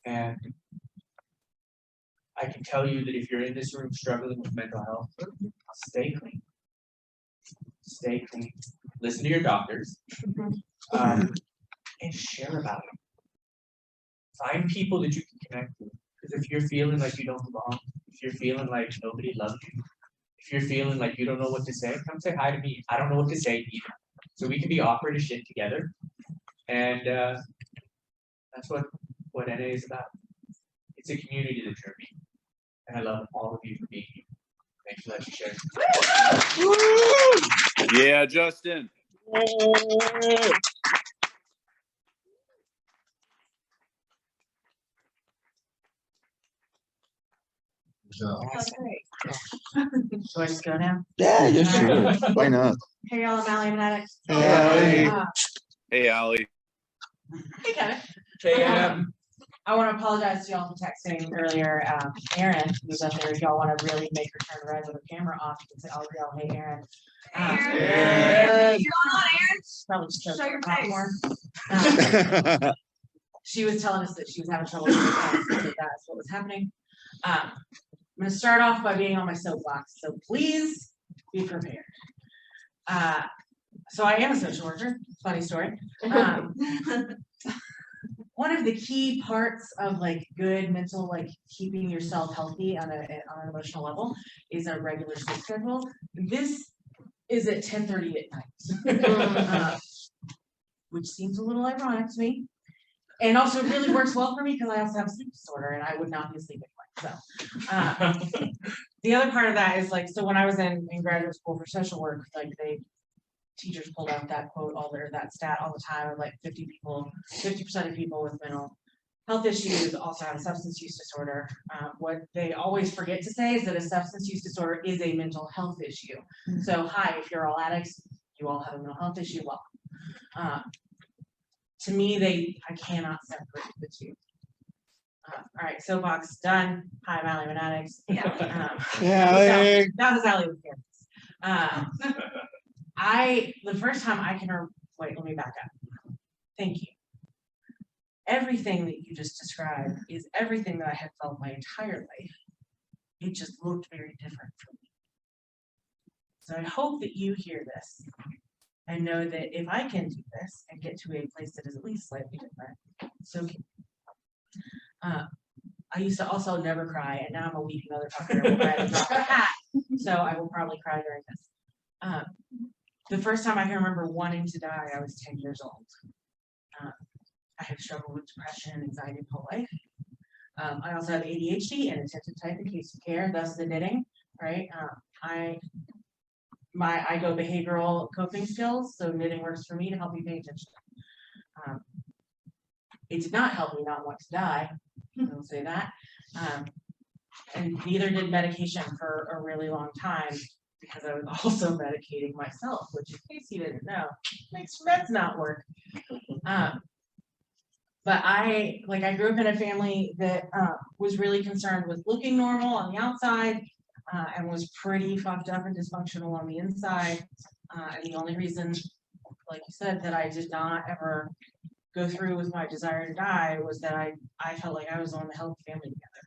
And I can tell you that if you're in this room struggling with mental health, stay clean. Stay clean. Listen to your doctors. And share about it. Find people that you can connect with. Because if you're feeling like you don't belong, if you're feeling like nobody loves you, if you're feeling like you don't know what to say, come say hi to me. I don't know what to say either. So we can be awkward as shit together. And that's what NA is about. It's a community that you're being. And I love all of you for being here. Thanks for letting me share. Yeah, Justin. That's great. So I just go now? Yeah, yeah, sure. Why not? Hey, y'all, I'm Allie, I'm an addict. Hey, Uh, Hey, Allie. Hey, Kevin. JM. I want to apologize to y'all for texting earlier. Erin, who's up there, if y'all want to really make her turn red with her camera off, you can say, oh, y'all, hey, Erin. Erin. You're on, Erin. Probably just Show your popcorn. face. She was telling us that she was having trouble with her text, so that's what was happening. I'm going to start off by being on my soapbox, so please be prepared. So I am a social worker. Funny story. One of the key parts of like good mental, like keeping yourself healthy on an emotional level is a regular sleep schedule. This is at 10:30 at night, which seems a little ironic to me. And also really works well for me because I also have a sleep disorder and I would not be asleep anyway. So the other part of that is like, so when I was in graduate school for social work, like teachers pulled out that quote that stat all the time of like 50% of people with mental health issues also have a substance use disorder. What they always forget to say is that a substance use disorder is a mental health issue. So hi, if you're all addicts, you all have a mental health issue. Well, to me, I cannot separate the two. All right, soapbox done. Hi, I'm Allie, I'm an addict. Yeah, that was Allie with kids. The first time I can wait, let me back up. Thank you. Everything that you just described is everything that I had felt my entire life. It just looked very different for me. So I hope that you hear this and know that if I can do this and get to a place that is at least slightly different, so can you. I used to also never cry, and now I'm a weepy motherfucker. I will cry at the drop of a hat, so I will probably cry during this. The first time I can remember wanting to die, I was 10 years old. I have struggled with depression and anxiety my whole life. I also have ADHD and attentive type in case you care, thus the knitting, right? I go behavioral coping skills, so knitting works for me to help me pay attention. It did not help me not want to die, I'll say that. And neither did medication for a really long time because I was also medicating myself, which in case you didn't know, makes meds not work. But I grew up in a family that was really concerned with looking normal on the outside and was pretty fucked up and dysfunctional on the inside. And the only reason, like you said, that I did not ever go through with my desire to die was that I felt like I was the one that held the family together.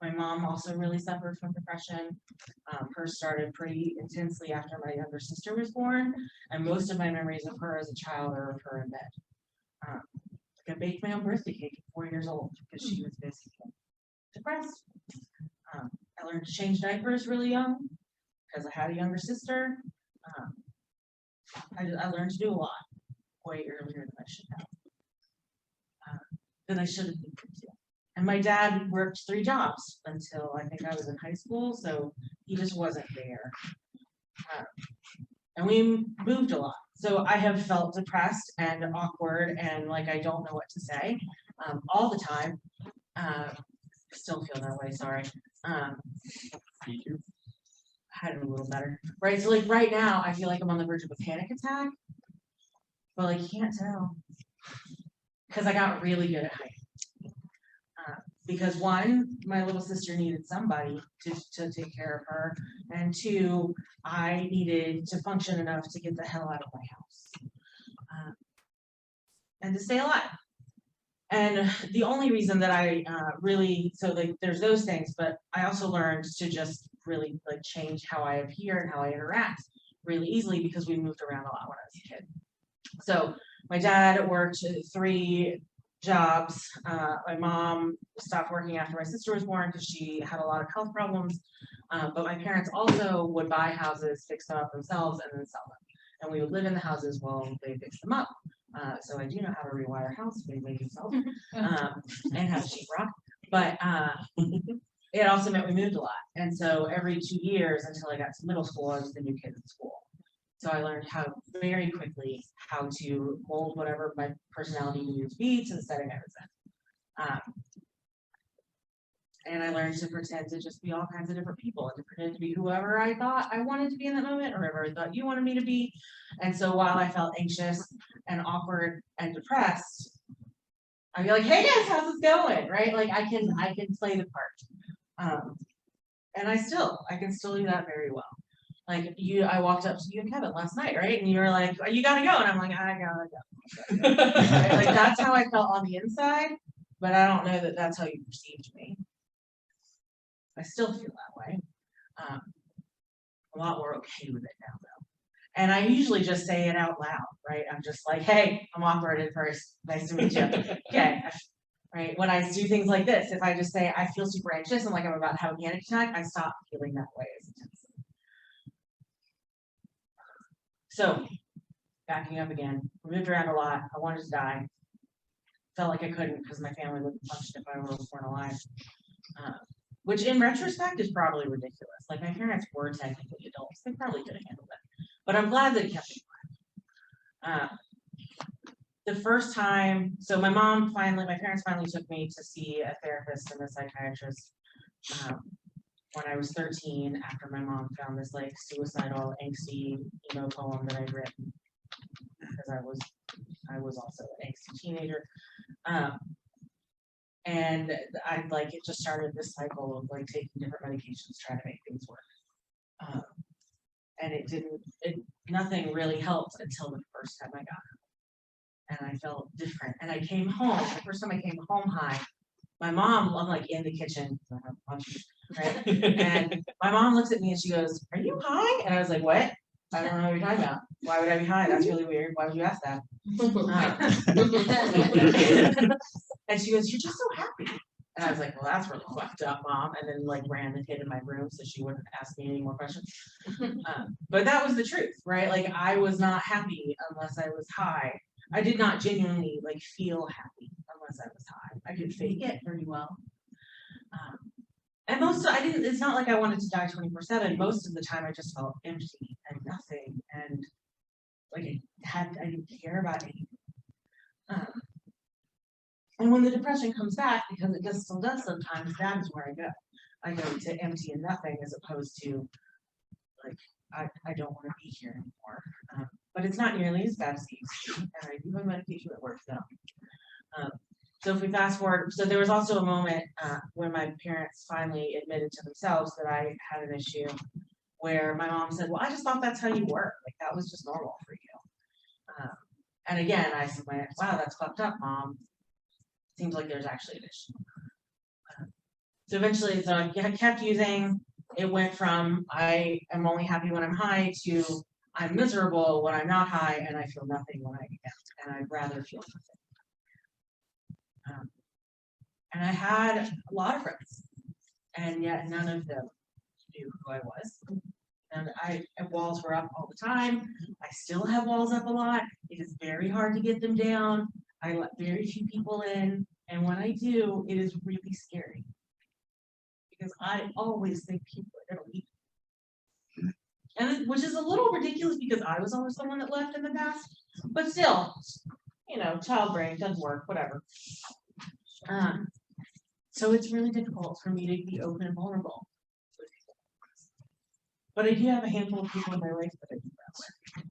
My mom also really suffered from depression. Hers started pretty intensely after my younger sister was born, and most of my memories of her as a child are of her in bed. I baked my own birthday cake at 4 years old because she was basically depressed. I learned to change diapers really young. because I had a younger sister, I learned to do a lot way earlier than I should have. Than I should have been able to. And my dad worked 3 jobs until I think I was in high school, so he just wasn't there. And we moved a lot. So I have felt depressed and awkward and like I don't know what to say all the time. Still feel that way, sorry. I had it a little better. Right, so like right now, I feel like I'm on the verge of a panic attack. But like, you can't tell. Because I got really good at hiding. Because 1, my little sister needed somebody to take care of her, and 2, I needed to function enough to get the hell out of my house and to stay alive. And the only reason that I really, so like there's those things, but I also learned to just really like change how I appear and how I interact really easily because we moved around a lot when I was a kid. So my dad worked 3 jobs. My mom stopped working after my sister was born because she had a lot of health problems. But my parents also would buy houses, fix them up themselves, and then sell them. And we would live in the houses while they fixed them up. So I do know how to rewire a house by yourself and have sheetrock. But it also meant we moved a lot. And so every 2 years until I got to middle school, I was the new kid in school. So I learned how very quickly how to mold whatever my personality needed to be to the setting I was in. And I learned to pretend to just be all kinds of different people and to pretend to be whoever I thought I wanted to be in that moment or whoever I thought you wanted me to be. And so while I felt anxious and awkward and depressed, I'd be like, hey guys, how's it going? Right? Like I can play the part. And I can still do that very well. Like I walked up to you and Kevin last night, right? And you were like, you gotta go. And I'm like, I gotta go. Right? Like that's how I felt on the inside, but I don't know that that's how you perceived me. I still feel that way. A lot more okay with it now though. And I usually just say it out loud, right? I'm just like, hey, I'm awkward at first. Nice to meet you. Okay. Right. When I do things like this, if I just say I feel super anxious and like I'm about to have a panic attack, I stop feeling that way as intensely. So, backing up again, we moved around a lot. I wanted to die. Felt like I couldn't because my family wouldn't function if I was born alive. Which in retrospect is probably ridiculous. Like my parents were technically adults. They probably could have handled it. But I'm glad that it kept me alive. The first time, so my parents finally took me to see a therapist and a psychiatrist when I was 13 after my mom found this like suicidal, angsty, emo poem that I'd written because I was also an angsty teenager. And it just started this cycle of like taking different medications, trying to make things work. And nothing really helped until the first time I got home. And I felt different. And I came home, the first time I came home high, my mom, I'm like in the kitchen, right? And my mom looks at me and she goes, are you high? And I was like, what? I don't know what you're talking about. Why would I be high? That's really weird. Why would you ask that? And she goes, you're just so happy. And I was like, well, that's really fucked up, Mom. And then like ran and hid in my room so she wouldn't ask me any more questions. But that was the truth, right? Like I was not happy unless I was high. I did not genuinely like feel happy unless I was high. I could fake it pretty well. And it's not like I wanted to die 24/7. Most of the time I just felt empty and nothing. And like I didn't care about anything. And when the depression comes back, because it still does sometimes, that is where I go. I go to empty and nothing as opposed to like, I don't want to be here anymore. But it's not nearly as bad as it used to be. And I do have medication that works though. So if we fast forward, so there was also a moment when my parents finally admitted to themselves that I had an issue where my mom said, well, I just thought that's how you were. Like that was just normal for you. And again, I said, wow, that's fucked up, Mom. Seems like there's actually an issue. So eventually, so I kept using, it went from I am only happy when I'm high to I'm miserable when I'm not high and I feel nothing when I am, and I'd rather feel nothing. And I had a lot of friends, and yet none of them knew who I was. None walls were up all the time. I still have walls up a lot. It is very hard to get them down. I let very few people in, and when I do, it is really scary. Because I always think people are gonna leave. Which is a little ridiculous because I was always the one that left in the past, but still, child brain doesn't work, whatever. So it's really difficult for me to be open and vulnerable. But I do have a handful of people in my life that I do that with.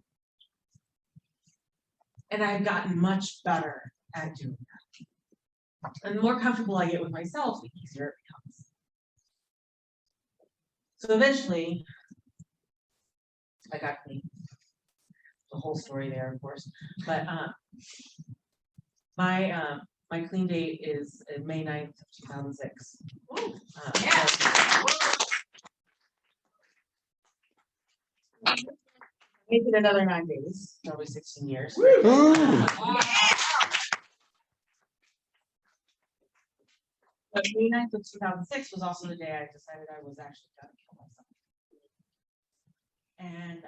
And I've gotten much better at doing that. And the more comfortable I get with myself, the easier it becomes. So eventually, I got clean. The whole story there, of course. But my clean date is May 9th, 2006. Make it another 9 days, probably 16 years. But May 9th of 2006 was also the day I decided I was actually going to kill myself. And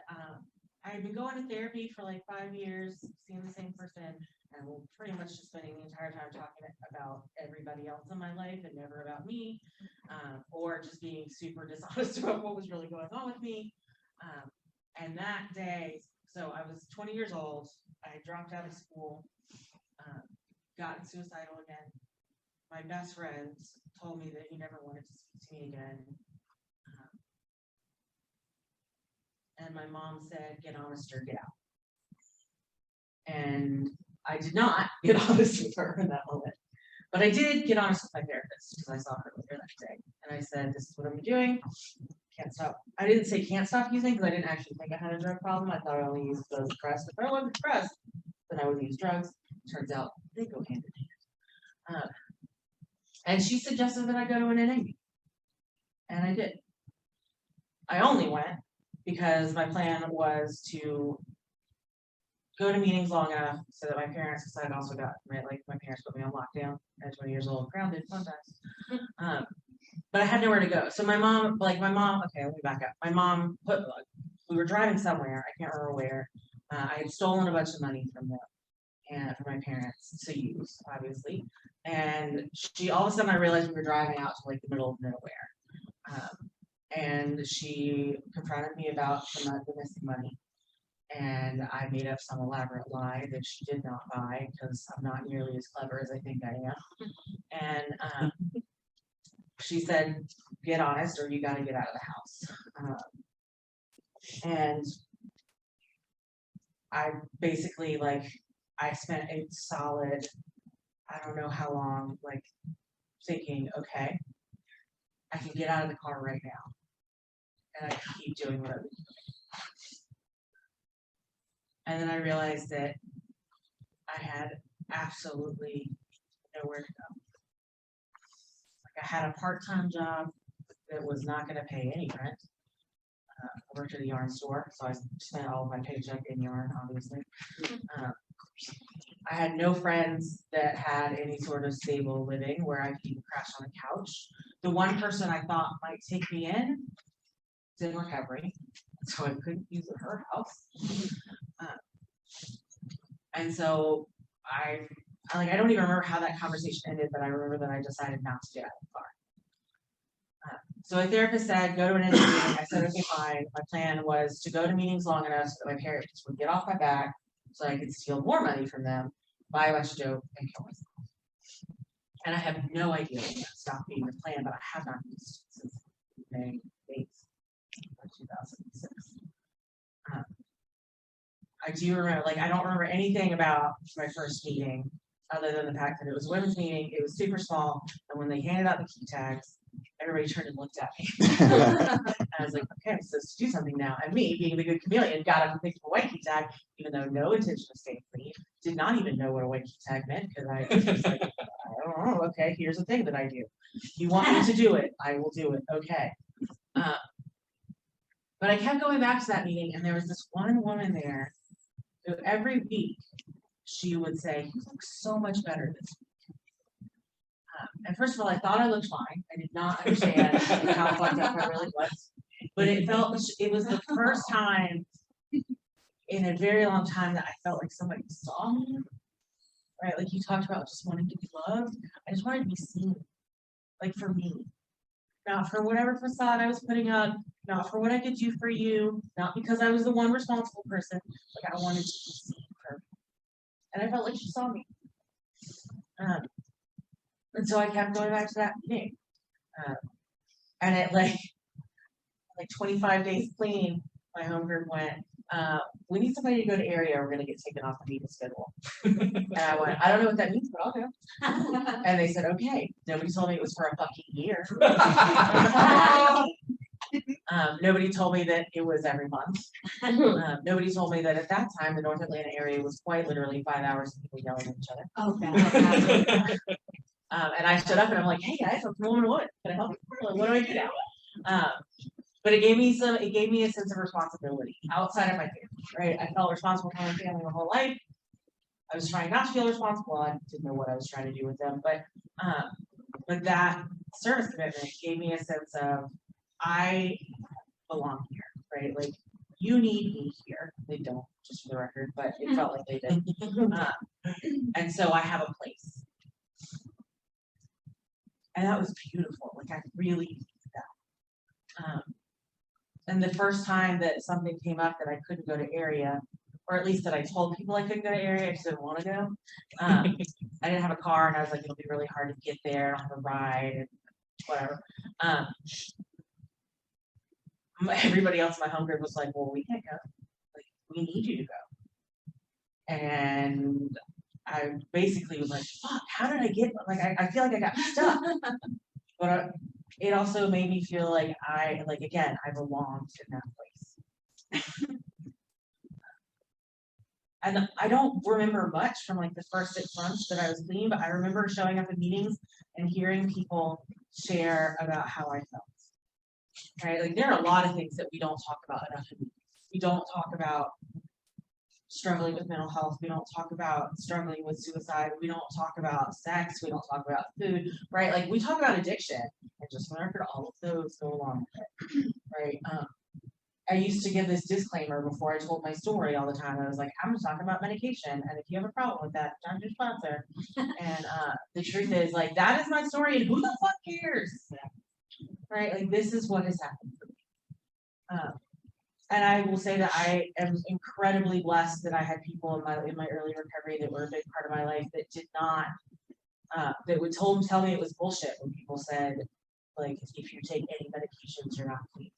I had been going to therapy for like 5 years, seeing the same person, and pretty much just spending the entire time talking about everybody else in my life and never about me, or just being super dishonest about what was really going on with me. And that day, so I was 20 years old, I dropped out of school, gotten suicidal again. My best friend told me that he never wanted to speak to me again. And my mom said, get honest or get out. And I did not get honest with her in that moment. But I did get honest with my therapist because I saw her later that day. And I said, this is what I'm doing. Can't stop. I didn't say can't stop using because I didn't actually think I had a drug problem. I thought I only used those depressed. If I wasn't depressed, then I would use drugs. Turns out they go hand in hand. And she suggested that I go to an NA meeting. And I did. I only went because my plan was to go to meetings long enough so that my parents, because I'd also got, right, like my parents put me on lockdown at 20 years old, grounded, fun times. But I had nowhere to go. So my mom, okay, let me back up. My mom we were driving somewhere, I can't remember where. I had stolen a bunch of money from them and from my parents to use, obviously. And all of a sudden I realized we were driving out to like the middle of nowhere. And she confronted me about the missing money. And I made up some elaborate lie that she did not buy because I'm not nearly as clever as I think I am. And she said, get honest or you got to get out of the house. And I basically, I spent a solid, I don't know how long, thinking, okay, I can get out of the car right now. And I can keep doing what I was doing. And then I realized that I had absolutely nowhere to go. I had a part-time job that was not going to pay any rent. I worked at a yarn store, so I spent all of my paycheck in yarn, obviously. I had no friends that had any sort of stable living where I could even crash on a couch. The one person I thought might take me in was in recovery, so I couldn't use her house. And so I don't even remember how that conversation ended, but I remember that I decided not to get out of the car. So a therapist said, go to an meeting. I said, okay, fine. My plan was to go to meetings long enough so that my parents would get off my back so I could steal more money from them, buy a bunch of dope, and kill myself. And I have no idea when that stopped being the plan, but I have not used it since May 8th of 2006. I do remember, I don't remember anything about my first meeting other than the fact that it was a women's meeting, it was super small, and when they handed out the key tags, everybody turned and looked at me. And I was like, okay, so let's do something now. And me, being the good chameleon, got up and picked up a white key tag, even though no intention of staying clean, did not even know what a white key tag meant, because I was just like, I don't know, okay, here's the thing that I do. You want me to do it, I will do it, okay. But I kept going back to that meeting, and there was this one woman there who every week she would say, you look so much better this week. And first of all, I thought I looked fine. I did not understand how fucked up I really was. but it was the first time in a very long time that I felt like somebody saw me, right? Like you talked about just wanting to be loved. I just wanted to be seen, like for me, not for whatever facade I was putting up, not for what I could do for you, not because I was the one responsible person. Like I wanted to be seen for me. And I felt like she saw me. And so I kept going back to that meeting. And at like 25 days clean, my home group went, we need somebody to go to area, we're gonna get taken off the meeting schedule. And I went, I don't know what that means, but I'll go. And they said, okay, nobody told me it was for a fucking year. Nobody told me that it was every month. Nobody told me that at that time, the North Atlanta area was quite literally 5 hours of people yelling at each other. Oh, God. And I stood up and I'm like, hey guys, I'm from Woman Wood. Can I help you? Like, what do I do now? But it gave me a sense of responsibility outside of my family, right? I felt responsible for my family my whole life. I was trying not to feel responsible. I didn't know what I was trying to do with them, but that service commitment gave me a sense of I belong here, right? Like you need me here. They don't, just for the record, but it felt like they did. And so I have a place. And that was beautiful. Like I really needed that. And the first time that something came up that I couldn't go to area, or at least that I told people I couldn't go to area, I just didn't want to go. I didn't have a car and I was like, it'll be really hard to get there. I don't have a ride and whatever. Everybody else in my home group was like, well, we can't go. Like, we need you to go. And I basically was like, fuck, how did I get, like, I feel like I got stuck. But it also made me feel like I belonged in that place. And I don't remember much from like the first 6 months that I was clean, but I remember showing up at meetings and hearing people share about how I felt. Right? Like there are a lot of things that we don't talk about enough in meetings. We don't talk about struggling with mental health. We don't talk about struggling with suicide. We don't talk about sex. We don't talk about food, right? Like we talk about addiction, and just for the record, all of those go along with it, right? I used to give this disclaimer before I told my story all the time. I was like, I'm just talking about medication, and if you have a problem with that, talk to your sponsor. And the truth is, like, that is my story, and who the fuck cares? Right? Like, this is what has happened for me. And I will say that I am incredibly blessed that I had people in my early recovery that were a big part of my life that did not, that would tell me it was bullshit when people said, like, if you take any medications, you're not clean.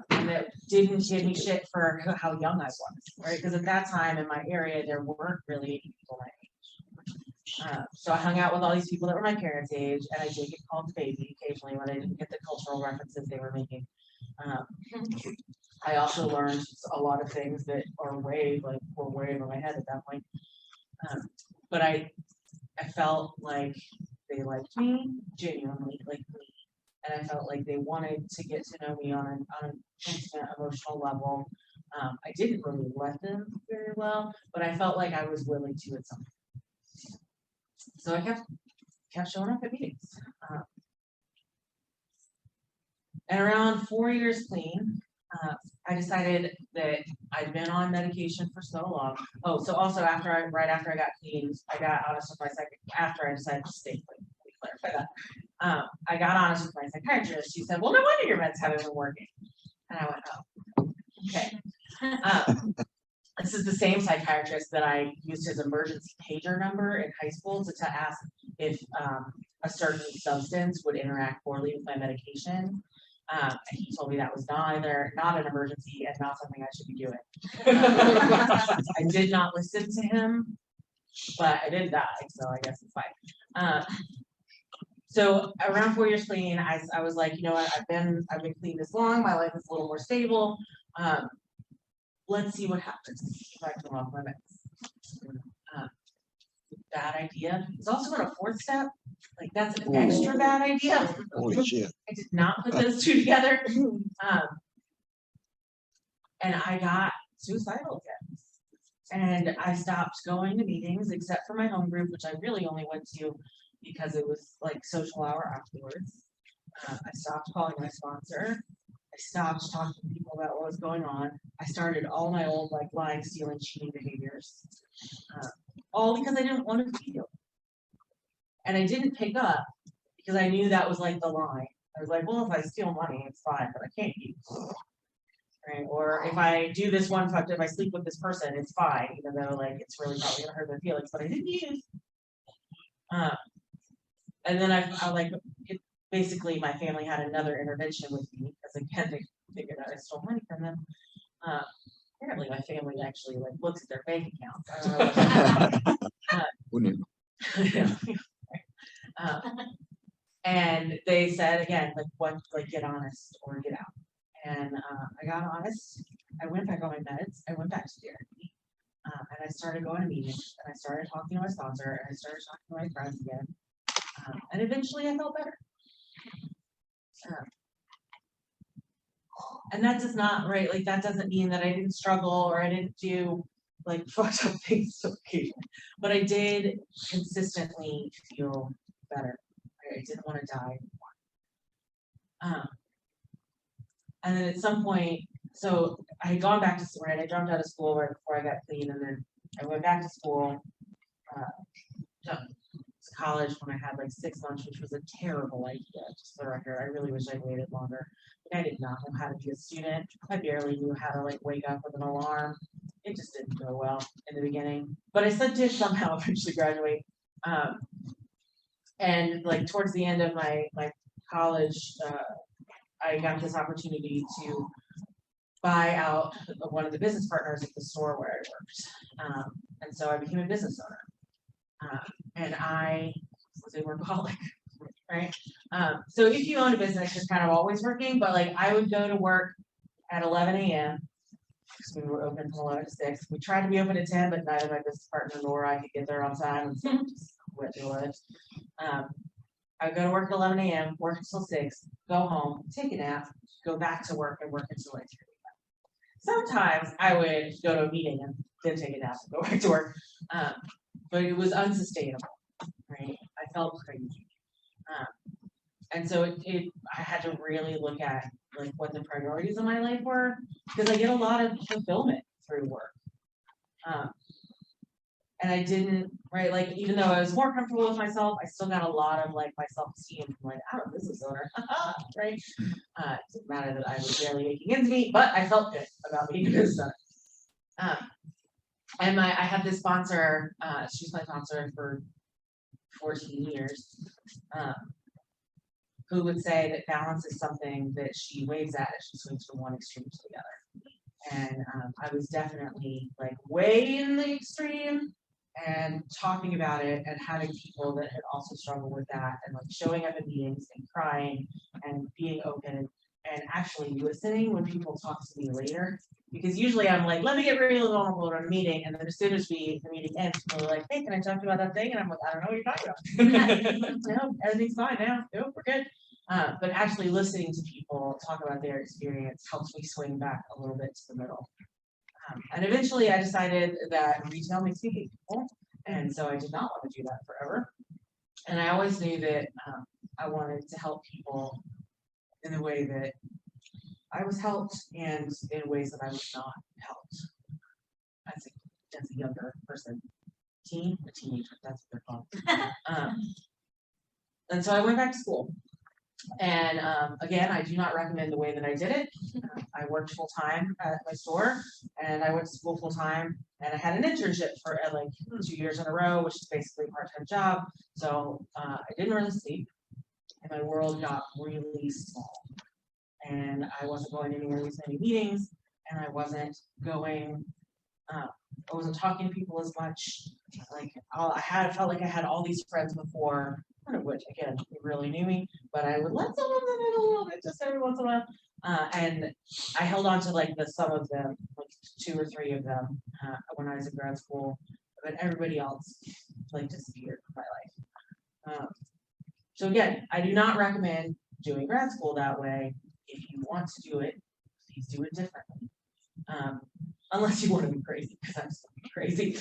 And that didn't give me shit for how young I was, right? Because at that time in my area, there weren't really any people my age. So I hung out with all these people that were my parents' age, and I did get called baby occasionally when I didn't get the cultural references they were making. I also learned a lot of things that were way over my head at that point. But I felt like they liked me, genuinely liked me. And I felt like they wanted to get to know me on an intimate emotional level. I didn't really let them very well, but I felt like I was willing to at some point. So I kept showing up at meetings. And around 4 years clean, I decided that I'd been on medication for so long. Oh, so also right after I got clean, I got honest with my after I decided to stay clean. Let me clarify that. I got honest with my psychiatrist. She said, well, no wonder your meds haven't been working. And I went, oh, okay. This is the same psychiatrist that I used his emergency pager number in high school to ask if a certain substance would interact poorly with my medication. And he told me that was not an emergency and not something I should be doing. I did not listen to him, but I did die, so I guess it's fine. So around 4 years clean, I was like, you know what, I've been clean this long, my life is a little more stable. Let's see what happens if I come off my meds. Bad idea. It's also on a 4th step. Like that's an extra bad idea. Holy shit. I did not put those two together. And I got suicidal again. And I stopped going to meetings except for my home group, which I really only went to because it was like social hour afterwards. I stopped calling my sponsor. I stopped talking to people about what was going on. I started all my old like lying, stealing, cheating behaviors, all because I didn't want to feel. And I didn't pick up because I knew that was like the line. I was like, well, if I steal money, it's fine, but I can't eat. Right? Or if I do this one fucked, if I sleep with this person, it's fine, even though like it's really probably gonna hurt their feelings, but I didn't use. And then I like basically my family had another intervention with me because again they figured out I stole money from them. Apparently my family actually like looks at their bank accounts. I don't know what Who knew? and they said again, like get honest or get out. And I got honest. I went back on my meds. I went back to therapy. And I started going to meetings and I started talking to my sponsor and I started talking to my friends again. And eventually I felt better. And that does not, right, like that doesn't mean that I didn't struggle or I didn't do like fucked up things occasionally, but I did consistently feel better. Right? I didn't want to die anymore. And then at some point, so I had gone back to school, right? I dropped out of school right before I got clean, and then I went back to school. To college when I had like 6 months, which was a terrible idea, just for the record. I really wish I'd waited longer. But I did not know how to be a student. I barely knew how to like wake up with an alarm. It just didn't go well in the beginning. But I did somehow eventually graduate. And like towards the end of my college, I got this opportunity to buy out one of the business partners at the store where I worked. And so I became a business owner. And I was a workaholic, right? So if you own a business, you're kind of always working, but like I would go to work at 11 a.m. because we were open from 11 to 6. We tried to be open at 10, but neither my business partner nor I could get there on time, and so I just quit doing it. I would go to work at 11 a.m., work until 6, go home, take a nap, go back to work and work until like 3 a.m. Sometimes I would go to a meeting and then take a nap and go back to work. But it was unsustainable, right? I felt crazy. And so I had to really look at like what the priorities of my life were, because I get a lot of fulfillment through work. And I didn't, right, like even though I was more comfortable with myself, I still got a lot of like my self-esteem from like, I'm a business owner, right? It didn't matter that I was barely making ends meet, but I felt good about being a business owner. And I have this sponsor, she's my sponsor for 14 years, who would say that balance is something that she waves at as she swings from one extreme to the other. And I was definitely like way in the extreme and talking about it and having people that had also struggled with that and like showing up in meetings and crying and being open and actually listening when people talk to me later. Because usually I'm like, let me get really vulnerable in a meeting, and then as soon as the meeting ends, people are like, hey, can I talk to you about that thing? And I'm like, I don't know what you're talking about. No, everything's fine now. Nope, we're good. But actually listening to people talk about their experience helps me swing back a little bit to the middle. And eventually I decided that retail makes me hate people, and so I did not want to do that forever. And I always knew that I wanted to help people in the way that I was helped and in ways that I was not helped as a younger person, a teenager, that's what they're called. And so I went back to school. And again, I do not recommend the way that I did it. I worked full time at my store, and I went to school full time, and I had an internship for like 2 years in a row, which is basically a part-time job. So I didn't really sleep, and my world got really small. And I wasn't going anywhere with many meetings, and I wasn't going. I wasn't talking to people as much. Like I felt like I had all these friends before, none of which again they really knew me, but I would let some of them in a little bit just every once in a while. And I held on to like some of them, like 2 or 3 of them, when I was in grad school, but everybody else like disappeared from my life. So again, I do not recommend doing grad school that way. If you want to do it, please do it differently. Unless you want to be crazy, because I'm still crazy.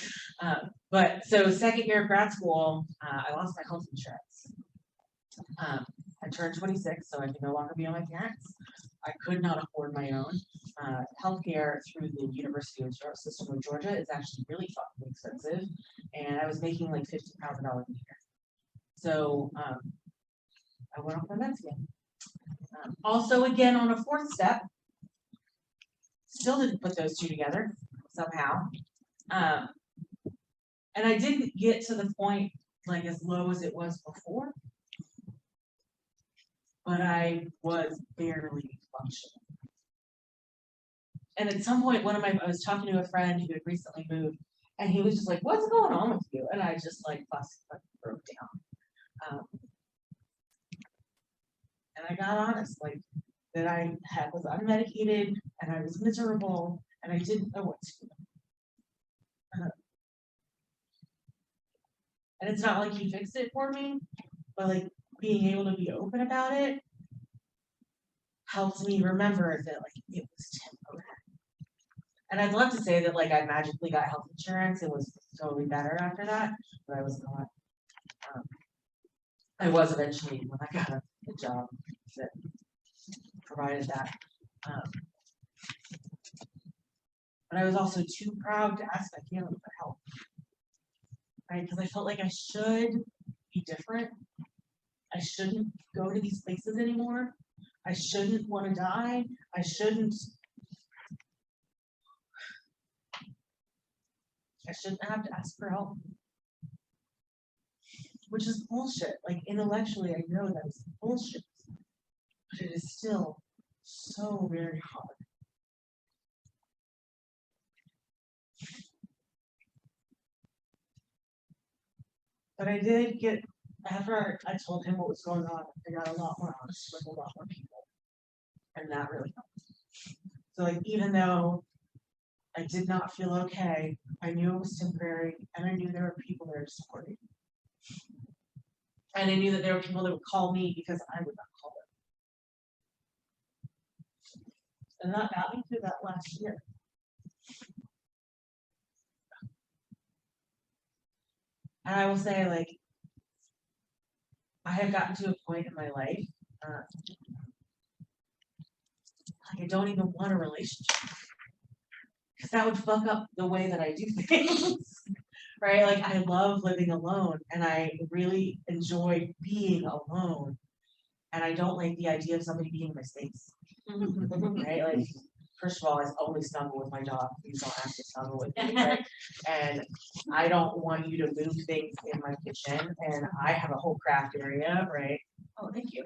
But so 2nd year of grad school, I lost my health insurance. I turned 26, so I could no longer be on my parents. I could not afford my own. Healthcare through the University of System of Georgia is actually really fucking expensive, and I was making like $50,000 a year. So I went off my meds again. Also, again, on a fourth step, still didn't put those two together somehow. And I didn't get to the point like as low as it was before, but I was barely functioning. And at some point, I was talking to a friend who had recently moved, and he was just like, "What's going on with you?" And I just like broke down. And I got honest, like that was unmedicated and I was miserable and I didn't know what to do. And it's not like he fixed it for me, but like being able to be open about it helps me remember that like it was temporary. And I'd love to say that like I magically got health insurance and was totally better after that, but I was not. I was eventually when I got a job that provided that. But I was also too proud to ask my family for help. Right? Because I felt like I should be different. I shouldn't go to these places anymore. I shouldn't want to die. I shouldn't have to ask for help. Which is bullshit. Like intellectually, I know that is bullshit. But it is still so very hard. But I did get, after I told him what was going on, I got a lot more honest with a lot more people. And that really helped. So like, even though I did not feel okay, I knew it was temporary, and I knew there were people there to support me. And I knew that there were people that would call me because I would not call them. And that got me through that last year. And I will say, like, I have gotten to a point in my life, like I don't even want a relationship. Because that would fuck up the way that I do things. Right? Like I love living alone and I really enjoy being alone. And I don't like the idea of somebody being in my space. Right? Like, first of all, I only snuggle with my dog. Please don't ask to snuggle with me. Right? And I don't want you to move things in my kitchen. And I have a whole craft area, right? Oh, thank you.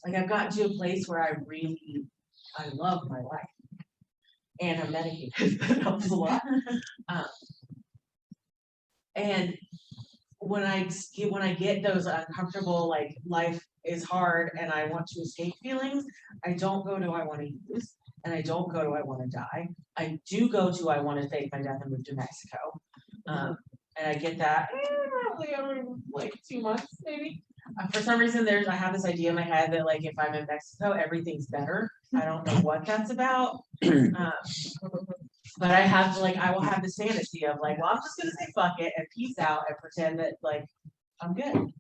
Like I've gotten to a place where I love my life. And I'm medicated. That helps a lot. And when I get those uncomfortable, like life is hard and I want to escape feelings, I don't go to I want to use, and I don't go to I want to die. I do go to I want to fake my death and move to Mexico. And I get that probably every like 2 months maybe. For some reason, I have this idea in my head that like if I'm in Mexico, everything's better. I don't know what that's about. But I will have this fantasy of like, well, I'm just gonna say fuck it and peace out and pretend that like I'm good.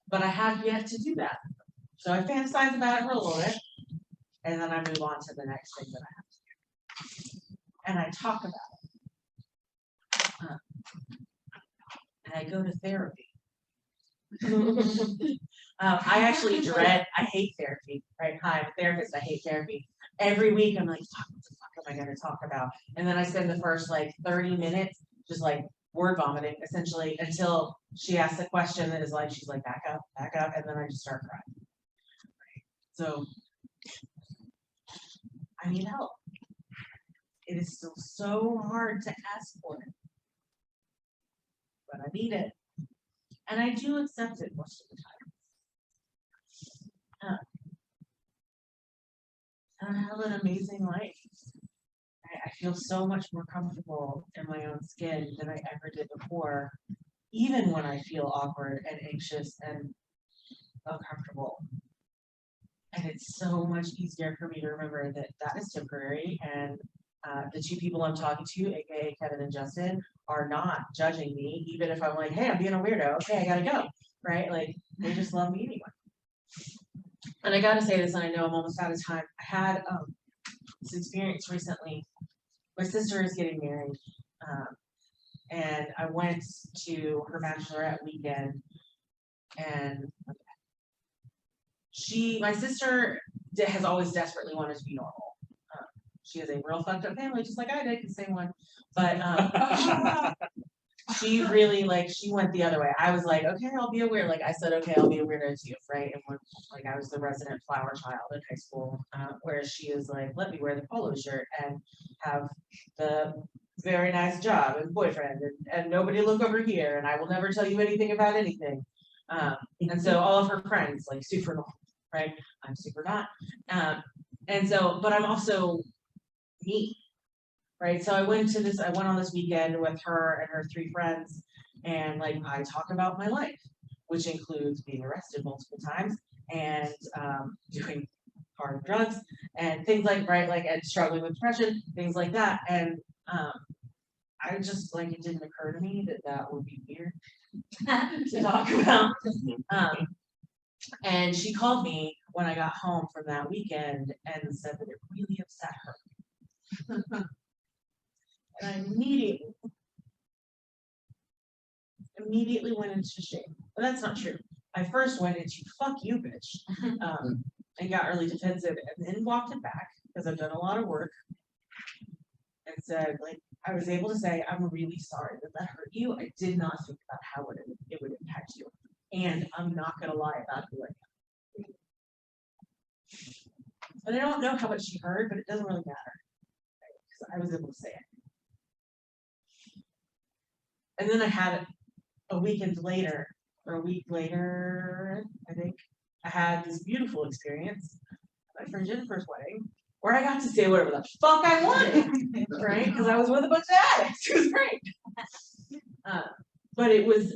But I have yet to do that. So I fantasize about it for a little bit, and then I move on to the next thing that I have to do. And I talk about it. And I go to therapy. I hate therapy, right? Hi, I'm a therapist, I hate therapy. Every week I'm like, what the fuck am I gonna talk about? And then I spend the first like 30 minutes just like word vomiting essentially until she asks a question that is like, she's like, back up, and then I just start crying. Right? So I need help. It is still so hard to ask for it. But I need it. And I do accept it most of the time. And I have an amazing life. I feel so much more comfortable in my own skin than I ever did before, even when I feel awkward and anxious and uncomfortable. And it's so much easier for me to remember that that is temporary, and the two people I'm talking to, aka Kevin and Justin, are not judging me, even if I'm like, hey, I'm being a weirdo. Okay, I gotta go. Right? Like they just love me anyway. And I gotta say this, and I know I'm almost out of time. I had this experience recently. My sister is getting married, and I went to her bachelorette weekend, and my sister has always desperately wanted to be normal. She has a real fucked up family, just like I did, the same one. But she really she went the other way. I was like, okay, I'll be a weird. Like I said, okay, I'll be a weirdo too, right? And like I was the resident flower child in high school, whereas she is like, let me wear the polo shirt and have the very nice job and boyfriend and nobody look over here and I will never tell you anything about anything. And so all of her friends like super normal, right? I'm super not. And so, but I'm also me. Right, so I went on this weekend with her and her 3 friends, and like I talk about my life, which includes being arrested multiple times and doing hard drugs and things like and struggling with depression, things like that. And I just it didn't occur to me that would be weird to talk about. And she called me when I got home from that weekend and said that it really upset her. And I immediately went into shame. But that's not true. I first went into fuck you, bitch, and got really defensive and then walked it back because I've done a lot of work and said, I was able to say, I'm really sorry that hurt you. I did not think about how it would impact you. And I'm not going to lie about who I am. But I don't know how much she heard, but it doesn't really matter. Because I was able to say it. And then I had a week later, I think, I had this beautiful experience at my friend Jennifer's wedding, where I got to say whatever the fuck I wanted, right? Because I was with a bunch of addicts. It was great. But it was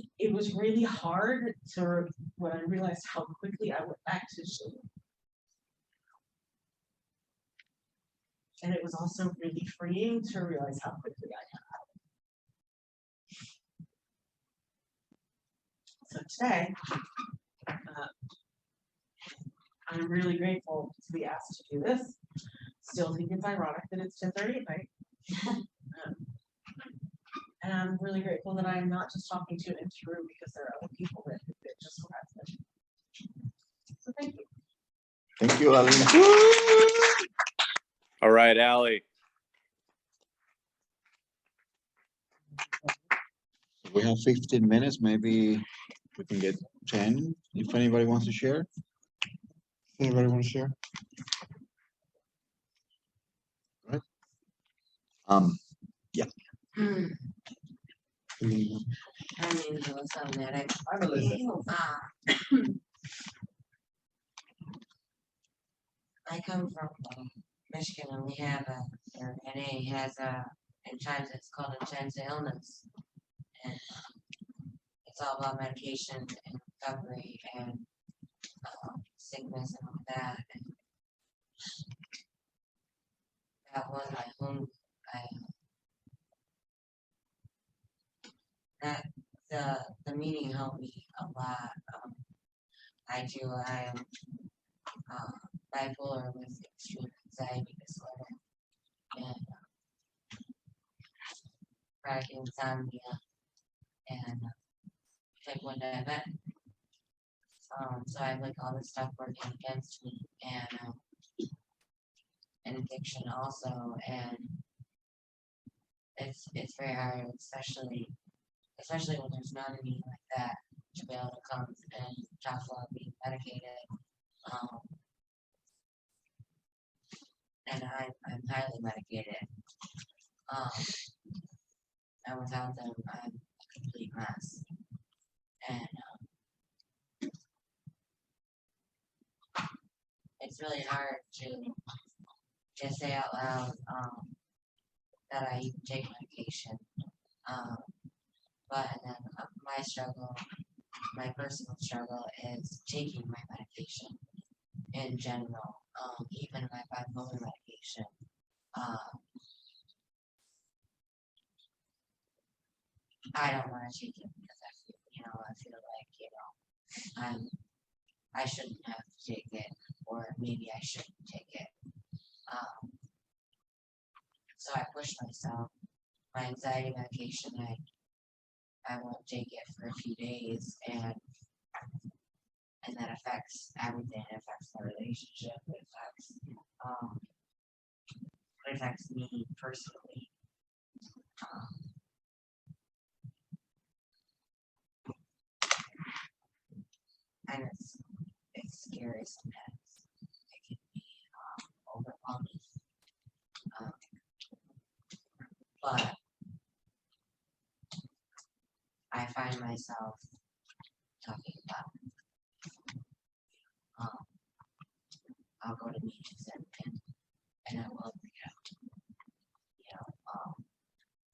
really hard when I realized how quickly I went back to shame. And it was also really freeing to realize how quickly I got. So today, I'm really grateful to be asked to do this. Still think it's ironic that it's 10:30 at night. And I'm really grateful that I'm not just talking to an empty room because there are other people that just so happen. So thank you. Thank you, Ali. All right, Allie. We have 15 minutes, maybe we can get 10 if anybody wants to share. Anybody want to share? Yeah. What's up, Narcotics? I'm a listener. I come from Michigan, and we have our NA has it's called intensive illness, and it's all about medication and recovery and sickness and all that. And that was my home. The meeting helped me a lot. I am bipolar with extreme anxiety disorder and chronic insomnia and type 1 diabetic. So I have all this stuff working against me and addiction also, and it's very hard, especially when there's none of me like that to be able to come and talk about being medicated. And I'm highly medicated. And without them, I'm a complete mess. And it's really hard to say out loud that I even take medication. But then my personal struggle is taking my medication in general, even my bipolar medication. I don't want to take it because I feel like I shouldn't have to take it. or maybe I shouldn't take it. So I pushed myself. My anxiety medication, I won't take it for a few days, and that affects everything. It affects the relationship. It affects me personally. And it's scary sometimes. It can be overwhelming. But I find myself talking about I'll go to meetings and I will bring it up.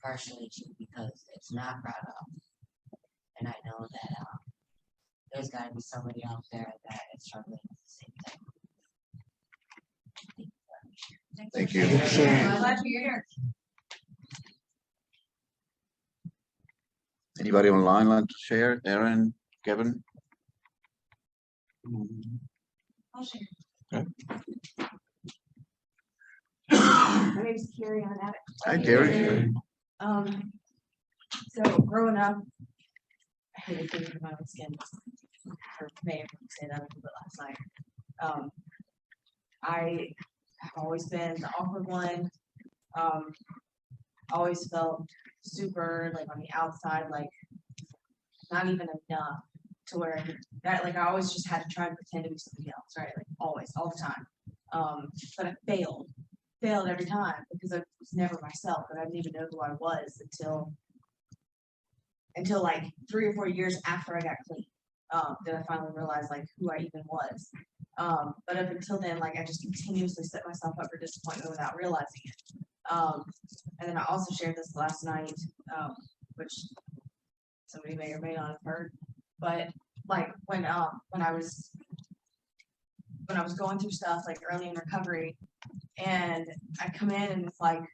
Partially too because it's not brought up. And I know that there's gotta be somebody out there that is struggling with the same thing. Thank you. Glad you're here. Anybody online like to share? Aaron, Kevin? I'll share. Okay. My name is Carrie, I'm an addict. Hi, Terry. So growing up, I hated being in my own skin. Or may have said that a little bit last night. I have always been the awkward one. Always felt super like on the outside, like not even enough to where that like I always just had to try and pretend to be somebody else, right? Like always, all the time. But I failed every time because I was never myself, and I didn't even know who I was until like 3 or 4 years after I got clean. Then I finally realized like who I even was. But up until then, like I just continuously set myself up for disappointment without realizing it. And then I also shared this last night, which somebody may or may not have heard, but like when I was going through stuff like early in recovery, and I come in and it's like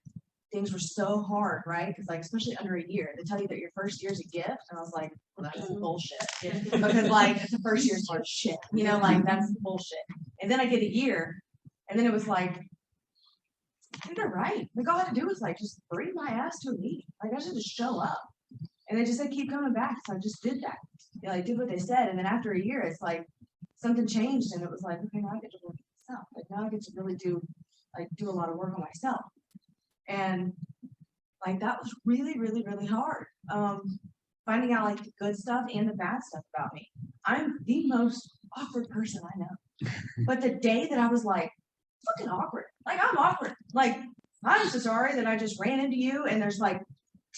things were so hard, right? Because like especially under a year, they tell you that your first year is a gift, and I was like, well, that's bullshit. Because like the first year is hard shit, you know, like that's bullshit. And then I get a year, and then it was like, they're right. Like all I had to do was like just bring my ass to a meeting. Like I should just show up. And they just said keep coming back. So I just did that. You know, I did what they said. And then after a year, it's like something changed, and it was like, okay, now I get to work on myself. Like now I get to really do a lot of work on myself. And like that was really, really, really hard. Finding out like the good stuff and the bad stuff about me. I'm the most awkward person I know. But the day that I was like, fucking awkward. Like I'm awkward. Like I'm so sorry that I just ran into you and there's like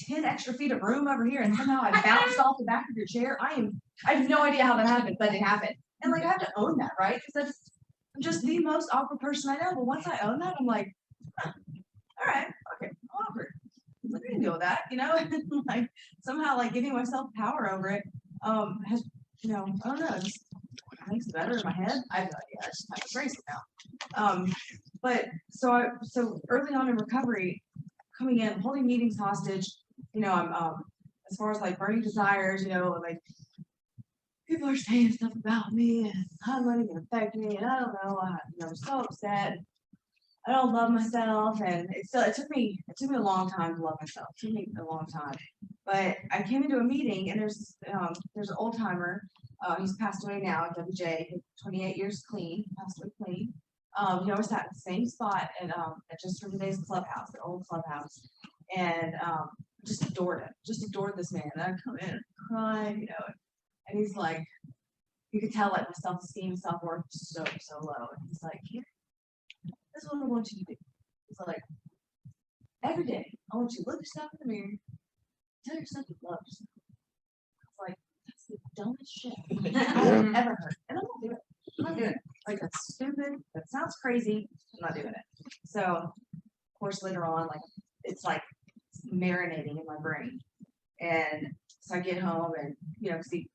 10 extra feet of room over here and somehow I bounced off the back of your chair. I have no idea how that happened, but it happened. And like I have to own that, right? Because I'm just the most awkward person I know. But once I own that, I'm like, huh, all right, okay, I'm awkward. Like, I can deal with that, you know? Like somehow like giving myself power over it has, you know, I don't know, just makes it better in my head. I have no idea. I just kind of crazy now. But so early on in recovery, coming in, holding meetings hostage, you know, I'm as far as like burning desires, you know, like people are saying stuff about me and how letting it affect me, and I don't know, I'm so upset. I don't love myself, and it took me a long time to love myself. It took me a long time. But I came into a meeting and there's an old timer. He's passed away now, WJ, 28 years clean, passed away clean. He always sat in the same spot at just for today's clubhouse, the old clubhouse. And just adored him, just adored this man. And I'd come in and cry, you know, and he's like, you could tell like my self-esteem, self-worth was so low. And he's like, here, this is what I want you to do. He's like, every day, I want you to look yourself in the mirror, tell yourself you love yourself. It's like, that's the dumbest shit I've ever heard. And I'm not doing it. I'm not doing it. Like, that's stupid. That sounds crazy. I'm not doing it. So, of course, later on, like, it's like marinating in my brain. And so I get home and, you know, see,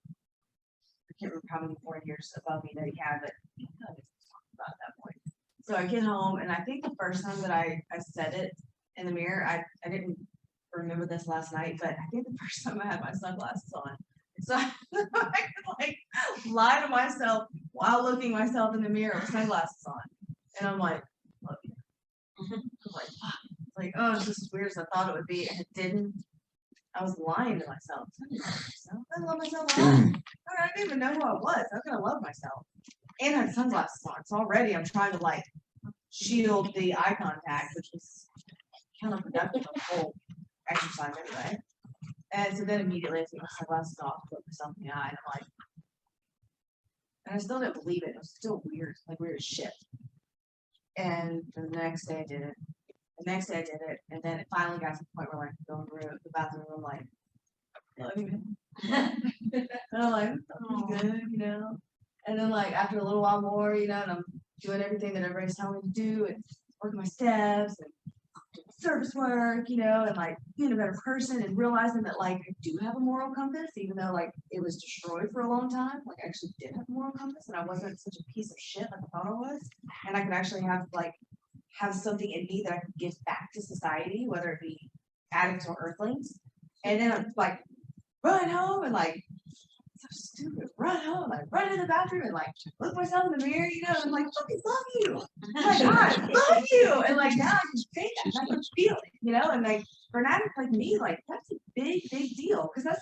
I can't remember how many 4 years above me that he had, but he kind of talked about at that point. So I get home, and I think the first time that I said it in the mirror, I didn't remember this last night, but I think the first time I had my sunglasses on. So I could like lie to myself while looking myself in the mirror with sunglasses on. And I'm like, love you. I'm like, fuck. Like, oh, it's just as weird as I thought it would be, and it didn't. I was lying to myself. I love myself a lot. I didn't even know who I was. How can I love myself? And I had sunglasses on. So already I'm trying to like shield the eye contact, which was counterproductive of the whole exercise anyway. And so then immediately I took my sunglasses off, looked myself in the eye, and I'm like, and I still didn't believe it. It was still weird, like weird as shit. And the next day I did it. The next day I did it, and then it finally got to the point where like going through the bathroom, I'm like, love you. And I'm like, oh, good, you know. And then like after a little while more, you know, and I'm doing everything that everybody's telling me to do, and working my steps and doing service work, you know, and like being a better person and realizing that like I do have a moral compass, even though like it was destroyed for a long time. Like I actually did have a moral compass, and I wasn't such a piece of shit like I thought I was, and I could actually have something in me that I could give back to society, whether it be addicts or earthlings. And then I'm like, run home and like, so stupid, run home, like run in the bathroom and like look myself in the mirror, you know, and I'm like, fucking love you. Like, I love you. And like now I can say that, and I can feel it, you know, and like for an addict like me, like that's a big, big deal. Cause that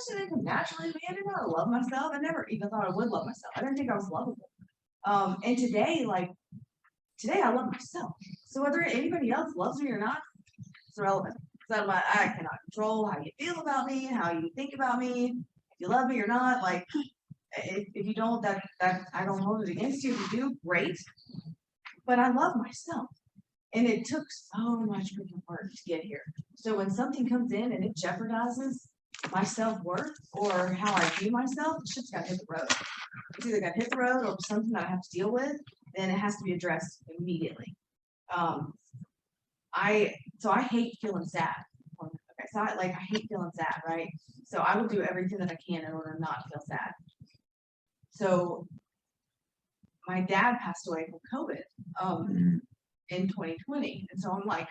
shit didn't come naturally to me. I didn't know how to love myself. I never even thought I would love myself. I didn't think I was lovable. And today I love myself. So whether anybody else loves me or not, it's irrelevant. So I cannot control how you feel about me, how you think about me, if you love me or not. Like if you don't, that I don't hold it against you. If you do, great. But I love myself. And it took so much freaking work to get here. So when something comes in and it jeopardizes my self-worth or how I view myself, it's just gotta hit the road. It's either gotta hit the road or something that I have to deal with, then it has to be addressed immediately. I hate feeling sad. Okay, so I hate feeling sad, right? So I will do everything that I can in order not to feel sad. So my dad passed away from COVID in 2020. And so I'm like,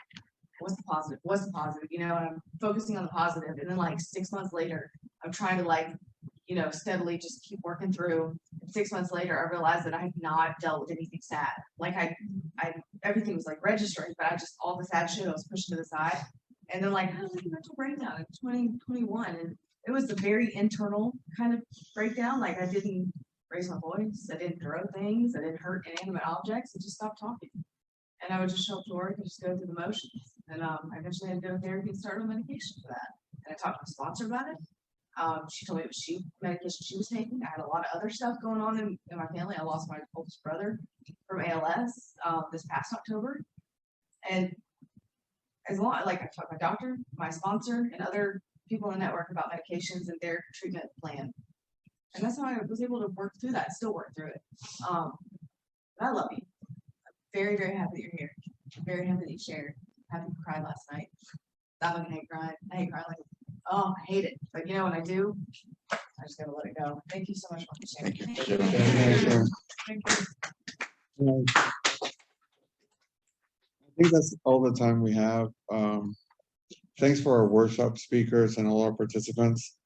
what's the positive? What's the positive? You know, and I'm focusing on the positive. And then like 6 months later, I'm trying to like, you know, steadily just keep working through. And 6 months later, I realized that I had not dealt with anything sad. Like I everything was like registering, but I just, all the sad shit I was pushing to the side. And then like, I had like a mental breakdown in 2021. And it was a very internal kind of breakdown. Like I didn't raise my voice. I didn't throw things. I didn't hurt inanimate objects. I just stopped talking. And I would just show up to work and just go through the motions. And I eventually had to go to therapy and start on medication for that. And I talked to my sponsor about it. She told me it was medication she was taking. I had a lot of other stuff going on in my family. I lost my oldest brother from ALS this past October. And as long like I talked to my doctor, my sponsor, and other people in the network about medications and their treatment plan. And that's how I was able to work through that, still work through it. But I love you. I'm very, very happy that you're here. I'm very happy that you shared. Happy to cry last night. I fucking hate crying. I hate crying like, oh, I hate it. But you know, when I do, I just gotta let it go. Thank you so much for sharing. Thank you. Thank you. I think that's all the time we have. Thanks for our workshop speakers and all our participants.